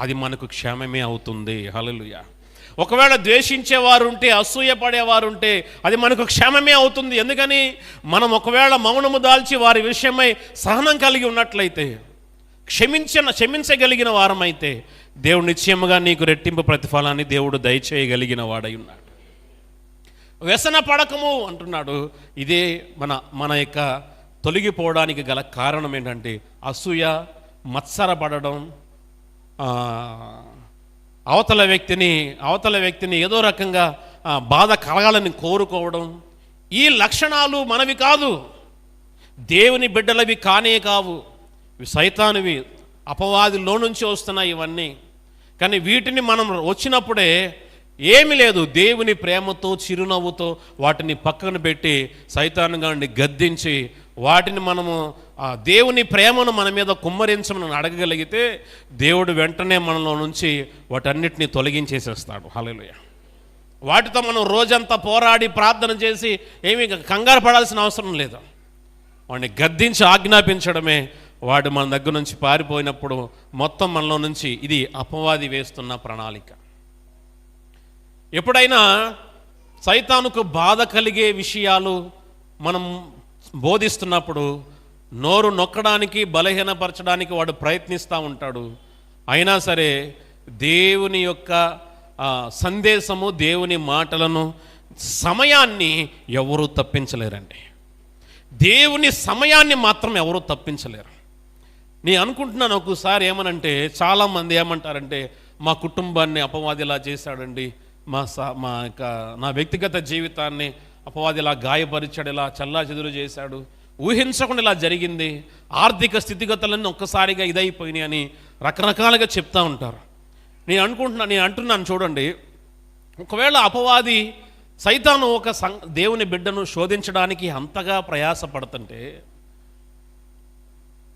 A: అది మనకు క్షేమమే అవుతుంది. హల్లెలూయా. ఒకవేళ ద్వేషించేవారు ఉంటే, అసూయ పడేవారు ఉంటే అది మనకు క్షేమమే అవుతుంది. ఎందుకని మనం ఒకవేళ మౌనము దాల్చి వారి విషయమై సహనం కలిగి ఉన్నట్లయితే, క్షమించగలిగిన వారమైతే దేవుడు నిశ్చయముగా నీకు రెట్టింపు ప్రతిఫలాన్ని దేవుడు దయచేయగలిగిన వాడై ఉన్నాడు. వ్యసన పడకము అంటున్నాడు. ఇదే మన యొక్క తొలగిపోవడానికి గల కారణం ఏంటంటే అసూయ, మత్సరపడడం, అవతల వ్యక్తిని ఏదో రకంగా బాధ కలగాలని కోరుకోవడం. ఈ లక్షణాలు మనవి కాదు, దేవుని బిడ్డలవి కానే కావు, సైతానువి, అపవాదిలో నుంచి వస్తున్నాయి ఇవన్నీ. కానీ వీటిని మనం వచ్చినప్పుడే ఏమీ లేదు, దేవుని ప్రేమతో చిరునవ్వుతో వాటిని పక్కన పెట్టి సైతాను గారిని గద్దించి వాటిని మనము ఆ దేవుని ప్రేమను మన మీద కుమ్మరించమని అడగగలిగితే దేవుడు వెంటనే మనలో నుంచి వాటన్నిటిని తొలగించేసేస్తాడు. హల్లెలూయా. వాటితో మనం రోజంతా పోరాడి ప్రార్థన చేసి ఏమీ కంగారు పడాల్సిన అవసరం లేదు. వాడిని గద్దించి ఆజ్ఞాపించడమే వాడు మన దగ్గర నుంచి పారిపోయినప్పుడు మొత్తం మనలో నుంచి ఇది అపవాది వేస్తున్న ప్రణాళిక. ఎప్పుడైనా సైతానుకు బాధ కలిగే విషయాలు మనం బోధిస్తున్నప్పుడు నోరు నొక్కడానికి బలహీనపరచడానికి వాడు ప్రయత్నిస్తూ ఉంటాడు. అయినా సరే దేవుని యొక్క సందేశము, దేవుని మాటలను, సమయాన్ని ఎవరూ తప్పించలేరండి. దేవుని సమయాన్ని మాత్రం ఎవరూ తప్పించలేరు. నేను అనుకుంటున్నాను ఒకసారి ఏమనంటే, చాలామంది ఏమంటారంటే మా కుటుంబాన్ని అపవాదిలా చేశాడండి, నా వ్యక్తిగత జీవితాన్ని అపవాదిలా గాయపరిచాడు, ఇలా చల్లాచెదురు చేశాడు, ఊహించకుండా ఇలా జరిగింది, ఆర్థిక స్థితిగతులన్నీ ఒక్కసారిగా ఇదైపోయినాయి అని రకరకాలుగా చెప్తూ ఉంటారు. నేను అంటున్నాను చూడండి, ఒకవేళ అపవాది సైతాను ఒక దేవుని బిడ్డను శోధించడానికి అంతగా ప్రయాసపడుతుంటే,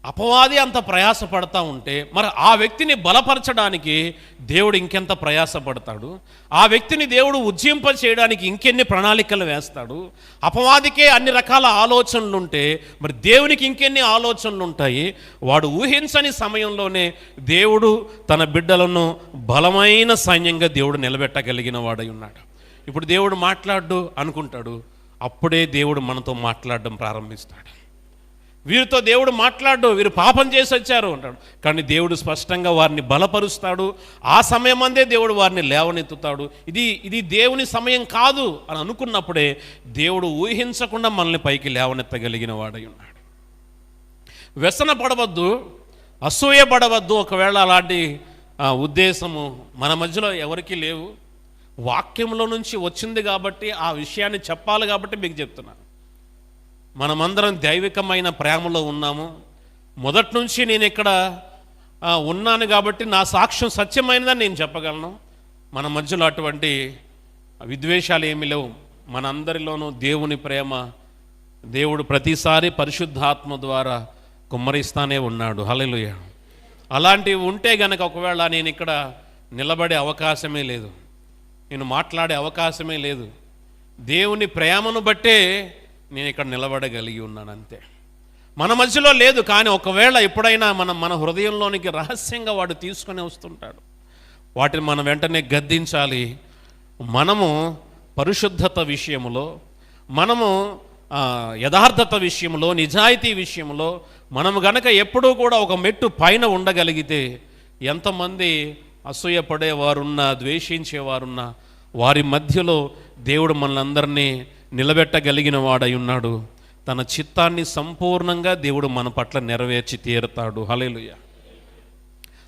A: అపవాది అంత ప్రయాసపడతా ఉంటే, మరి ఆ వ్యక్తిని బలపరచడానికి దేవుడు ఇంకెంత ప్రయాసపడతాడు? ఆ వ్యక్తిని దేవుడు ఉజ్జింప చేయడానికి ఇంకెన్ని ప్రణాళికలు వేస్తాడు? అపవాదికే అన్ని రకాల ఆలోచనలు ఉంటే మరి దేవునికి ఇంకెన్ని ఆలోచనలు ఉంటాయి? వాడు ఊహించని సమయంలోనే దేవుడు తన బిడ్డలను బలమైన సైన్యంగా దేవుడు నిలబెట్టగలిగిన వాడై ఉన్నాడు. ఇప్పుడు దేవుడు మాట్లాడు అనుకుంటాడు, అప్పుడే దేవుడు మనతో మాట్లాడడం ప్రారంభిస్తాడు. వీరితో దేవుడు మాట్లాడు, వీరు పాపం చేసి వచ్చారు అంటాడు, కానీ దేవుడు స్పష్టంగా వారిని బలపరుస్తాడు. ఆ సమయం అందే దేవుడు వారిని లేవనెత్తుతాడు. ఇది దేవుని సమయం కాదు అని అనుకున్నప్పుడే దేవుడు ఊహించకుండా మనల్ని పైకి లేవనెత్తగలిగిన వాడై ఉన్నాడు. వ్యసన పడవద్దు, అసూయ పడవద్దు. ఒకవేళ అలాంటి ఉద్దేశము మన మధ్యలో ఎవరికీ లేవు. వాక్యంలో నుంచి వచ్చింది కాబట్టి ఆ విషయాన్ని చెప్పాలి కాబట్టి మీకు చెప్తున్నాను. మనమందరం దైవికమైన ప్రేమలో ఉన్నాము. మొదటి నుంచి నేను ఇక్కడ ఉన్నాను కాబట్టి నా సాక్ష్యం సత్యమైనదని నేను చెప్పగలను. మన మధ్యలో అటువంటి విద్వేషాలు ఏమీ లేవు. మనందరిలోనూ దేవుని ప్రేమ దేవుడు ప్రతిసారి పరిశుద్ధాత్మ ద్వారా కుమ్మరిస్తానే ఉన్నాడు. హల్లెలూయా. అలాంటివి ఉంటే గనక ఒకవేళ నేను ఇక్కడ నిలబడే అవకాశమే లేదు, నేను మాట్లాడే అవకాశమే లేదు. దేవుని ప్రేమను బట్టే నేను ఇక్కడ నిలబడగలిగి ఉన్నాను, అంతే. మన మధ్యలో లేదు, కానీ ఒకవేళ ఎప్పుడైనా మన హృదయంలోనికి రహస్యంగా వాడు తీసుకొని వస్తుంటాడు. వాటిని మనం వెంటనే గద్దించాలి. మనము పరిశుద్ధత విషయంలో, మనము యథార్థత విషయంలో, నిజాయితీ విషయంలో మనము గనక ఎప్పుడూ కూడా ఒక మెట్టు పైన ఉండగలిగితే, ఎంతమంది అసూయపడేవారున్నా, ద్వేషించేవారున్నా, వారి మధ్యలో దేవుడు మనలందరినీ నిలబెట్టగలిగిన వాడై ఉన్నాడు. తన చిత్తాన్ని సంపూర్ణంగా దేవుడు మన పట్ల నెరవేర్చి తీరుతాడు. హల్లెలూయా.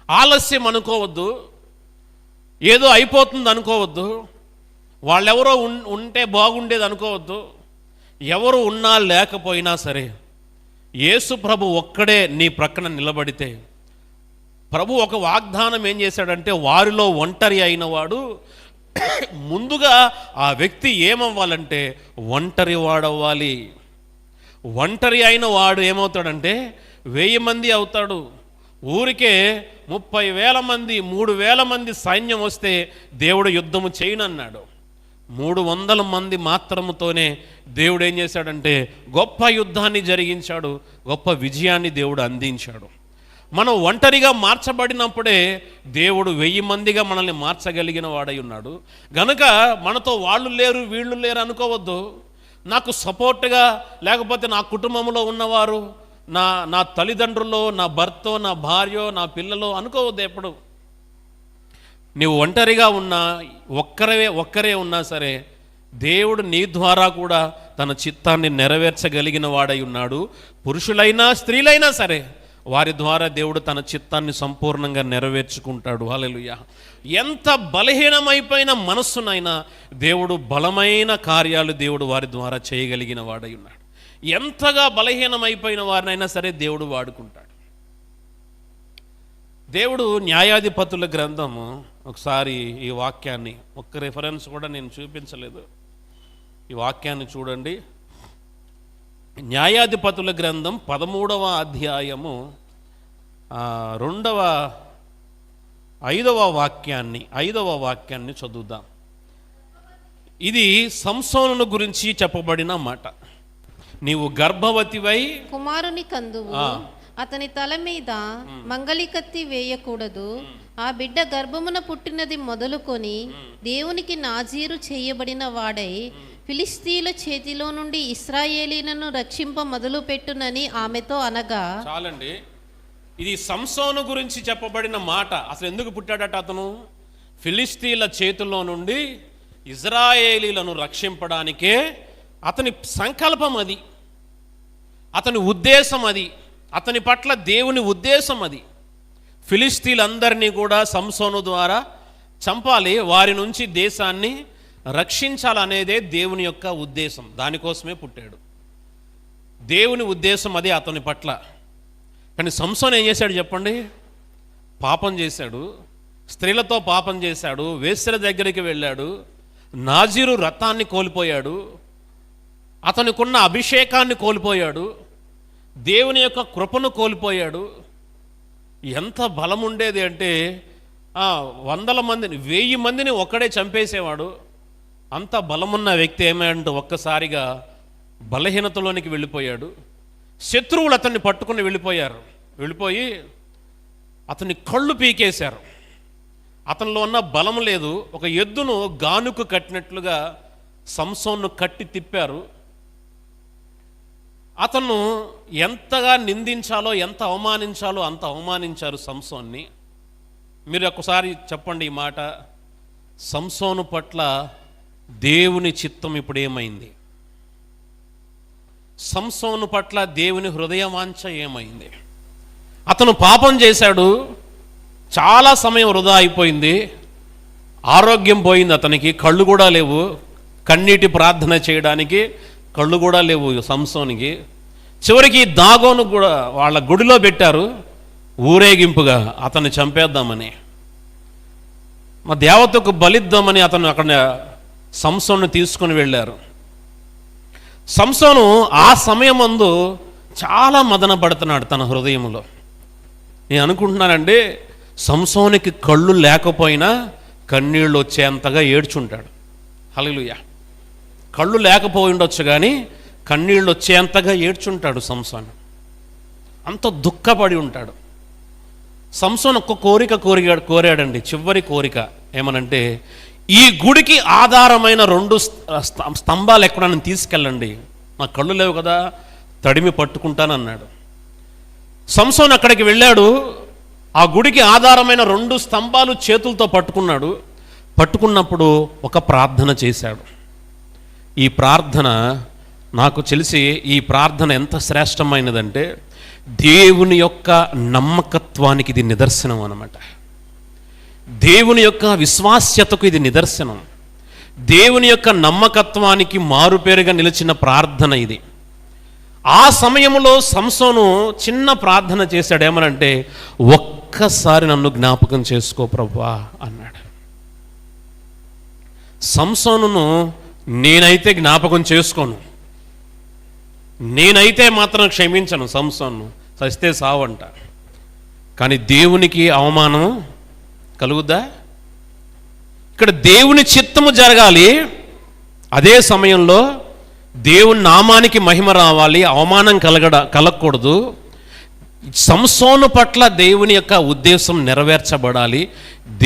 A: ఆలస్యం అనుకోవద్దు, ఏదో అయిపోతుంది అనుకోవద్దు, వాళ్ళెవరో ఉంటే బాగుండేది అనుకోవద్దు. ఎవరు ఉన్నా లేకపోయినా సరే యేసు ప్రభు ఒక్కడే నీ ప్రక్కన నిలబడితే, ప్రభు ఒక వాగ్దానం ఏం చేశాడంటే, వారిలో ఒంటరి అయిన వాడు ముందుగా ఆ వ్యక్తి ఏమవ్వాలంటే ఒంటరి వాడవ్వాలి. ఒంటరి అయిన వాడు ఏమవుతాడంటే 1000 మంది అవుతాడు. ఊరికే 30,000 మంది 3,000 మంది సైన్యం వస్తే దేవుడు యుద్ధము చేయనన్నాడు. 300 మంది మాత్రముతోనే దేవుడు ఏం చేశాడంటే గొప్ప యుద్ధాన్ని జరిగించాడు, గొప్ప విజయాన్ని దేవుడు అందించాడు. మనం ఒంటరిగా మార్చబడినప్పుడే దేవుడు 1000 మందిగా మనల్ని మార్చగలిగిన వాడై ఉన్నాడు. గనుక మనతో వాళ్ళు లేరు వీళ్ళు లేరు అనుకోవద్దు. నాకు సపోర్ట్గా లేకపోతే నా కుటుంబంలో ఉన్నవారు, నా తల్లిదండ్రులు, నా భర్త, నా భార్య, నా పిల్లలు అనుకోవద్దు. ఎప్పుడు నీవు ఒంటరిగా ఉన్నా, ఒక్కరే ఉన్నా సరే దేవుడు నీ ద్వారా కూడా తన చిత్తాన్ని నెరవేర్చగలిగిన వాడై ఉన్నాడు. పురుషులైనా స్త్రీలైనా సరే వారి ద్వారా దేవుడు తన చిత్తాన్ని సంపూర్ణంగా నెరవేర్చుకుంటాడు. హల్లెలూయా. ఎంత బలహీనమైపోయిన మనస్సునైనా దేవుడు బలమైన కార్యాలు దేవుడు వారి ద్వారా చేయగలిగిన వాడై ఉన్నాడు. ఎంతగా బలహీనమైపోయిన వారినైనా సరే దేవుడు వాడుకుంటాడు. దేవుడు న్యాయాధిపతుల గ్రంథము, ఒకసారి ఈ వాక్యాన్ని, ఒక్క రెఫరెన్స్ కూడా నేను చూపించలేదు, ఈ వాక్యాన్ని చూడండి. న్యాయాధిపతుల గ్రంథం 13వ అధ్యాయము 5వ వాక్యాన్ని చదువుదాం. ఇది సంసోను గురించి చెప్పబడిన మాట. నీవు గర్భవతివై
B: కుమారుని కందువు, అతని తల మీద మంగళికత్తి వేయకూడదు. ఆ బిడ్డ గర్భమున పుట్టినది మొదలుకొని దేవునికి నాజీరు చేయబడిన వాడై ఫిలిస్తీయుల చేతిలో నుండి ఇశ్రాయేలీలను రక్షింప మొదలు పెట్టునని ఆమెతో అనగా.
A: చాలండి, ఇది సంసోను గురించి చెప్పబడిన మాట. అసలు ఎందుకు పుట్టాడట అతను? ఫిలిస్తీయుల చేతుల్లో నుండి ఇశ్రాయేలీలను రక్షింపడానికే అతని సంకల్పం అది, అతని ఉద్దేశం అది, అతని పట్ల దేవుని ఉద్దేశం అది. ఫిలిస్తీయులందరినీ కూడా సంసోను ద్వారా చంపాలి, వారి నుంచి దేశాన్ని రక్షించాలనేదే దేవుని యొక్క ఉద్దేశం. దానికోసమే పుట్టాడు. దేవుని ఉద్దేశం అది అతని పట్ల. కానీ సంసోను ఏం చేశాడు చెప్పండి? పాపం చేశాడు, స్త్రీలతో పాపం చేశాడు, వేశ్యల దగ్గరికి వెళ్ళాడు, నాజీరు రథాన్ని కోల్పోయాడు, అతనికున్న అభిషేకాన్ని కోల్పోయాడు, దేవుని యొక్క కృపను కోల్పోయాడు. ఎంత బలం ఉండేది అంటే 100 మందిని 1000 మందిని ఒక్కడే చంపేసేవాడు. అంత బలమున్న వ్యక్తి ఏమంటే ఒక్కసారిగా బలహీనతలోనికి వెళ్ళిపోయాడు. శత్రువులు అతన్ని పట్టుకుని వెళ్ళిపోయి అతని కళ్ళు పీకేశారు. అతనిలో ఉన్న బలం లేదు. ఒక ఎద్దును గానుకు కట్టినట్లుగా సంసోన్ను కట్టి తిప్పారు. అతను ఎంతగా నిందించాలో, ఎంత అవమానించాలో అంత అవమానించారు సంసోన్ని. మీరు ఒకసారి చెప్పండి ఈ మాట. సంసోను పట్ల దేవుని చిత్తం ఇప్పుడు ఏమైంది? సంసోను పట్ల దేవుని హృదయవాంఛ ఏమైంది? అతను పాపం చేశాడు, చాలా సమయం వృధా అయిపోయింది, ఆరోగ్యం పోయింది, అతనికి కళ్ళు కూడా లేవు, కన్నీటి ప్రార్థన చేయడానికి కళ్ళు కూడా లేవు సంసోనికి. చివరికి దాగోను కూడా వాళ్ళ గుడిలో పెట్టారు ఊరేగింపుగా అతన్ని చంపేద్దామని, మా దేవతకు బలిద్దామని అతను అక్కడ సంసోను తీసుకుని వెళ్ళారు. సంసోను ఆ సమయమందు చాలా మదన పడుతున్నాడు తన హృదయంలో. నేను అనుకుంటున్నానండి, సంసోనికి కళ్ళు లేకపోయినా కన్నీళ్ళు వచ్చేంతగా ఏడ్చుంటాడు. హల్లెలూయా. కళ్ళు లేకపోయి ఉండొచ్చు కానీ కన్నీళ్ళు వచ్చేంతగా ఏడ్చుంటాడు సంసోను. అంత దుఃఖపడి ఉంటాడు. సంసోను ఒక్క కోరాడండి, చివరి కోరిక ఏమనంటే, ఈ గుడికి ఆధారమైన 2 స్తంభాలు ఎక్కడైనా తీసుకెళ్ళండి, నా కళ్ళు లేవు కదా, తడిమి పట్టుకుంటానన్నాడు. సంసోను అక్కడికి వెళ్ళాడు. ఆ గుడికి ఆధారమైన 2 స్తంభాలు చేతులతో పట్టుకున్నాడు. పట్టుకున్నప్పుడు ఒక ప్రార్థన చేశాడు. ఈ ప్రార్థన నాకు తెలిసి ఈ ప్రార్థన ఎంత శ్రేష్టమైనదంటే దేవుని యొక్క నమ్మకత్వానికి ఇది నిదర్శనం అన్నమాట. దేవుని యొక్క విశ్వాస్యతకు ఇది నిదర్శనం. దేవుని యొక్క నమ్మకత్వానికి మారుపేరుగా నిలిచిన ప్రార్థన ఇది. ఆ సమయంలో సంసోను చిన్న ప్రార్థన చేశాడు. ఏమనంటే, ఒక్కసారి నన్ను జ్ఞాపకం చేసుకో ప్రభువా అన్నాడు. సంసోనును నేనైతే జ్ఞాపకం చేసుకోను, నేనైతే మాత్రం క్షమించను. సంసోను సస్తే సావంట. కానీ దేవునికి అవమానం కలుగుద్దా? ఇక్కడ దేవుని చిత్తము జరగాలి, అదే సమయంలో దేవుని నామానికి మహిమ రావాలి, అవమానం కలగకూడదు. సంసోను పట్ల దేవుని యొక్క ఉద్దేశం నెరవేర్చబడాలి.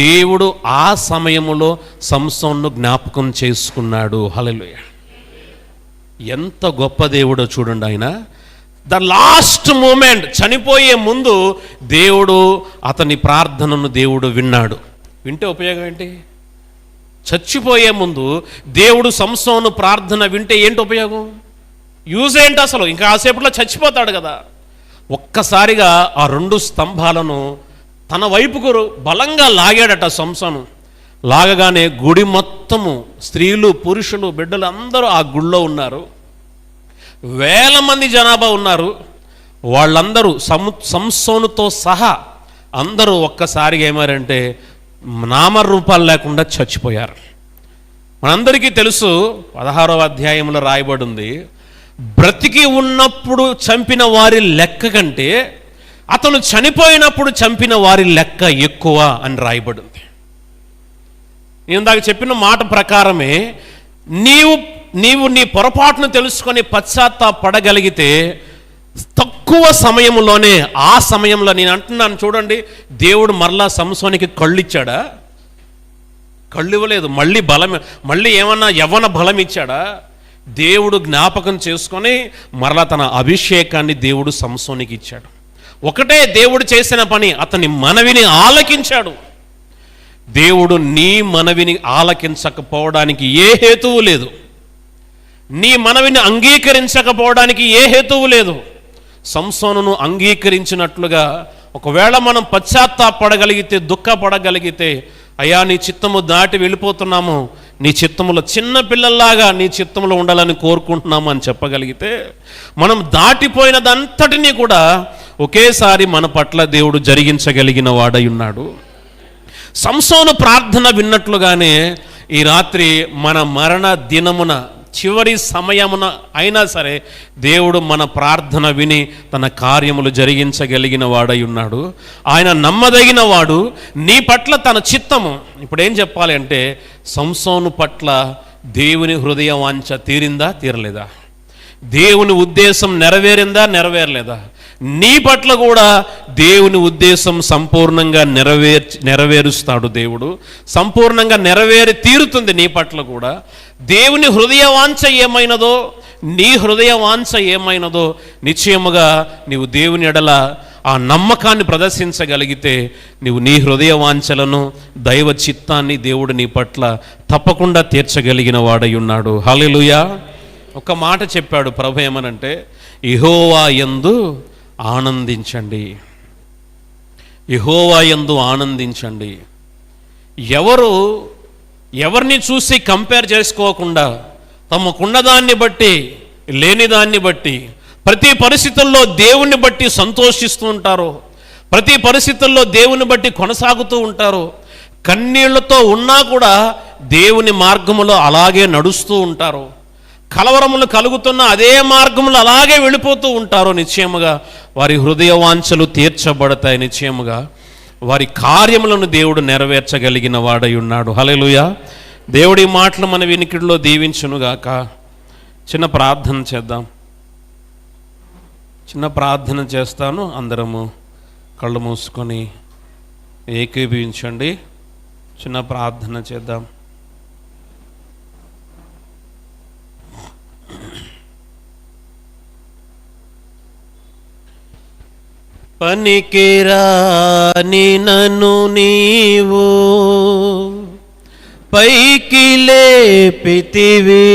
A: దేవుడు ఆ సమయంలో సంసోన్ను జ్ఞాపకం చేసుకున్నాడు. హల్లెలూయా. ఎంత గొప్ప దేవుడో చూడండి. ఆయన ద లాస్ట్ మూమెంట్, చనిపోయే ముందు దేవుడు అతని ప్రార్థనను దేవుడు విన్నాడు. వింటే ఉపయోగం ఏంటి? చచ్చిపోయే ముందు దేవుడు సంసోను ప్రార్థన వింటే ఏంటి ఉపయోగం? యూజ్ ఏంటి అసలు? ఇంకా కాసేపట్లో చచ్చిపోతాడు కదా. ఒక్కసారిగా ఆ 2 స్తంభాలను తన వైపుకు బలంగా లాగాడట సంసోను. లాగగానే గుడి మొత్తము స్త్రీలు, పురుషులు, బిడ్డలు అందరూ ఆ గుడిలో ఉన్నారు. 1000 మంది జనాభా ఉన్నారు. వాళ్ళందరూ సంసోనుతో సహా అందరూ ఒక్కసారిగా ఏమారంటే నామరూపాలు లేకుండా చచ్చిపోయారు. మనందరికీ తెలుసు, 16వ అధ్యాయంలో రాయబడి ఉంది, బ్రతికి ఉన్నప్పుడు చంపిన వారి లెక్క కంటే అతను చనిపోయినప్పుడు చంపిన వారి లెక్క ఎక్కువ అని రాయబడి ఉంది. నేను ఇందాక చెప్పిన మాట ప్రకారమే నీవు నీ పొరపాటును తెలుసుకొని పశ్చాత్తాపడగలిగితే తక్కువ సమయంలోనే, ఆ సమయంలో నేను అంటున్నాను చూడండి, దేవుడు మరలా సంసోనికి కళ్ళు ఇచ్చాడా? కళ్ళు ఇవ్వలేదు. మళ్ళీ ఏమన్నా యవ్వన బలం ఇచ్చాడా? దేవుడు జ్ఞాపకం చేసుకొని మరలా తన అభిషేకాన్ని దేవుడు సంసోనికి ఇచ్చాడు. ఒకటే దేవుడు చేసిన పని, అతని మనవిని ఆలకించాడు. దేవుడు నీ మనవిని ఆలకించకపోవడానికి ఏ హేతువు లేదు. నీ మనవిని అంగీకరించకపోవడానికి ఏ హేతువు లేదు. సంసోనును అంగీకరించినట్లుగా ఒకవేళ మనం పశ్చాత్తాపడగలిగితే, దుఃఖపడగలిగితే, అయ్యా నీ చిత్తము దాటి వెళ్ళిపోతున్నాము, నీ చిత్తములో చిన్న పిల్లల్లాగా నీ చిత్తములో ఉండాలని కోరుకుంటున్నాము అని చెప్పగలిగితే, మనం దాటిపోయినదంతటినీ కూడా ఒకేసారి మన పట్ల దేవుడు జరిగించగలిగిన వాడై ఉన్నాడు. సంసోను ప్రార్థన విన్నట్లుగానే ఈ రాత్రి మన మరణ దినమున, చివరి సమయమున అయినా సరే దేవుడు మన ప్రార్థన విని తన కార్యములు జరిగించగలిగిన వాడై ఉన్నాడు. ఆయన నమ్మదగిన వాడు. నీ పట్ల తన చిత్తము, ఇప్పుడు ఏం చెప్పాలి అంటే, సంసోను పట్ల దేవుని హృదయ వాంఛ తీరిందా, తీరలేదా? దేవుని ఉద్దేశం నెరవేరిందా, నెరవేరలేదా? నీ పట్ల కూడా దేవుని ఉద్దేశం సంపూర్ణంగా నెరవేరుస్తాడు దేవుడు. సంపూర్ణంగా నెరవేరి తీరుతుంది నీ పట్ల కూడా. దేవుని హృదయ వాంఛ ఏమైనదో, నీ హృదయ వాంఛ ఏమైనదో నిశ్చయముగా నీవు దేవుని ఎడల ఆ నమ్మకాన్ని ప్రదర్శించగలిగితే నీవు నీ హృదయ వాంఛలను, దైవ చిత్తాన్ని దేవుడు నీ పట్ల తప్పకుండా తీర్చగలిగిన వాడై ఉన్నాడు. హల్లెలూయా. ఒక మాట చెప్పాడు ప్రభు, ఏమనంటే, యెహోవా యందు ఆనందించండి, యెహోవా యందు ఆనందించండి. ఎవరిని చూసి కంపేర్ చేసుకోకుండా, తమకున్నదాన్ని బట్టి, లేనిదాన్ని బట్టి, ప్రతి పరిస్థితుల్లో దేవుణ్ణి బట్టి సంతోషిస్తూ ఉంటారు, ప్రతి పరిస్థితుల్లో దేవుని బట్టి కొనసాగుతూ ఉంటారు. కన్నీళ్లతో ఉన్నా కూడా దేవుని మార్గములో అలాగే నడుస్తూ ఉంటారు. కలవరములు కలుగుతున్న అదే మార్గములు అలాగే వెళ్ళిపోతూ ఉంటారు. నిశ్చయముగా వారి హృదయ వాంఛలు తీర్చబడతాయి. నిశ్చయముగా వారి కార్యములను దేవుడు నెరవేర్చగలిగిన వాడై ఉన్నాడు. హల్లెలూయా. దేవుడి మాటలు మన వినికిడిలో దీవించునుగాక. చిన్న ప్రార్థన చేద్దాం. చిన్న ప్రార్థన చేస్తాను. అందరము కళ్ళు మూసుకొని ఏకీభవించండి. చిన్న ప్రార్థన చేద్దాం. పనికిరాని నన్ను నీవు పైకి లేపితివి,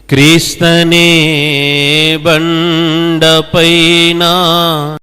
A: క్రీస్తనే బండపైన